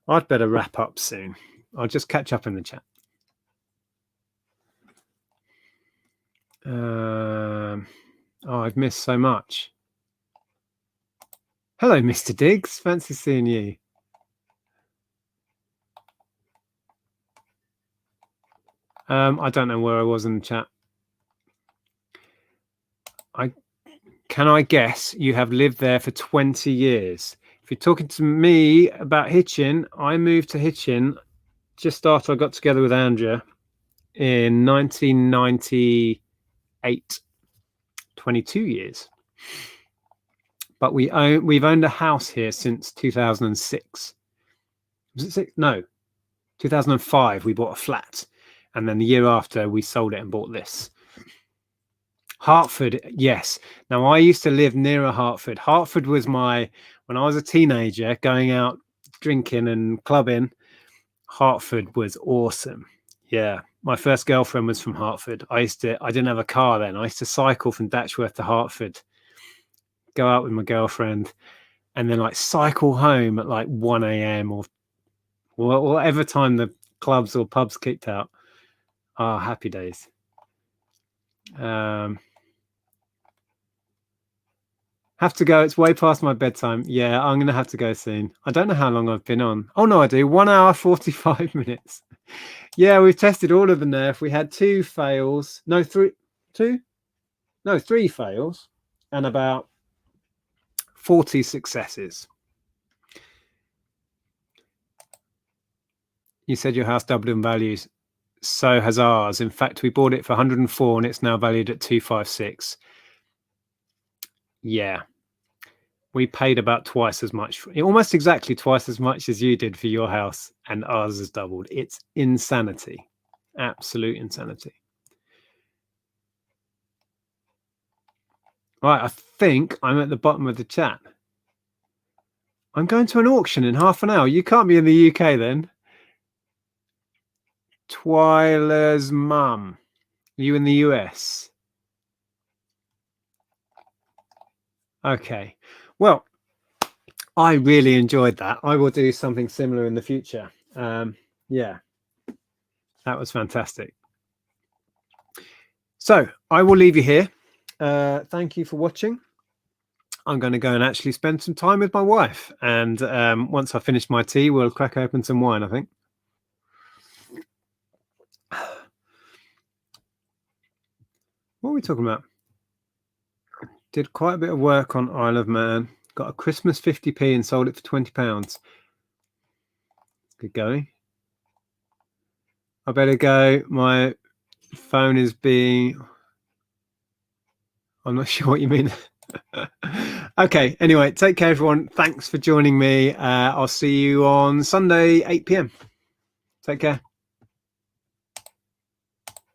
I'd better wrap up soon. I'll just catch up in the chat. Oh, I've missed so much. Hello, Mr. Diggs. Fancy seeing you. I don't know where I was in the chat. Can I guess you have lived there for 20 years? If you're talking to me about Hitchin, I moved to Hitchin just after I got together with Andrea in 1998, 22 years. But we've owned a house here since 2006. Was it 6? No, 2005 we bought a flat, and then the year after we sold it and bought this. Hartford, yes. Now I used to live nearer Hartford. Hartford was when I was a teenager going out drinking and clubbing, Hartford was awesome. Yeah, my first girlfriend was from Hartford. I didn't have a car then. I used to cycle from Datchworth to Hartford, go out with my girlfriend, and then like cycle home at like 1 a.m. or whatever time the clubs or pubs kicked out. Ah, happy days. Have to go. It's way past my bedtime. Yeah, I'm going to have to go soon. I don't know how long I've been on. Oh, no, I do. 1 hour, 45 minutes. Yeah, we've tested all of the Nerf. We had 2 fails. No, 3. 2? No, 3 fails and about 40 successes. You said your house doubled in values. So has ours. In fact, we bought it for 104 and it's now valued at 256. Yeah. We paid about twice as much, almost exactly twice as much as you did for your house, and ours has doubled. It's insanity. Absolute insanity. Right, I think I'm at the bottom of the chat. I'm going to an auction in half an hour. You can't be in the UK then. Twyla's mum. You in the US? Okay. Well, I really enjoyed that. I will do something similar in the future. Yeah, that was fantastic. So I will leave you here. Thank you for watching. I'm going to go and actually spend some time with my wife. And once I finish my tea, we'll crack open some wine, I think. What are we talking about? Did quite a bit of work on Isle of Man. Got a Christmas 50p and sold it for £20. Good going. I better go. My phone is being... I'm not sure what you mean. Okay, anyway, take care, everyone. Thanks for joining me. I'll see you on Sunday, 8 p.m. Take care.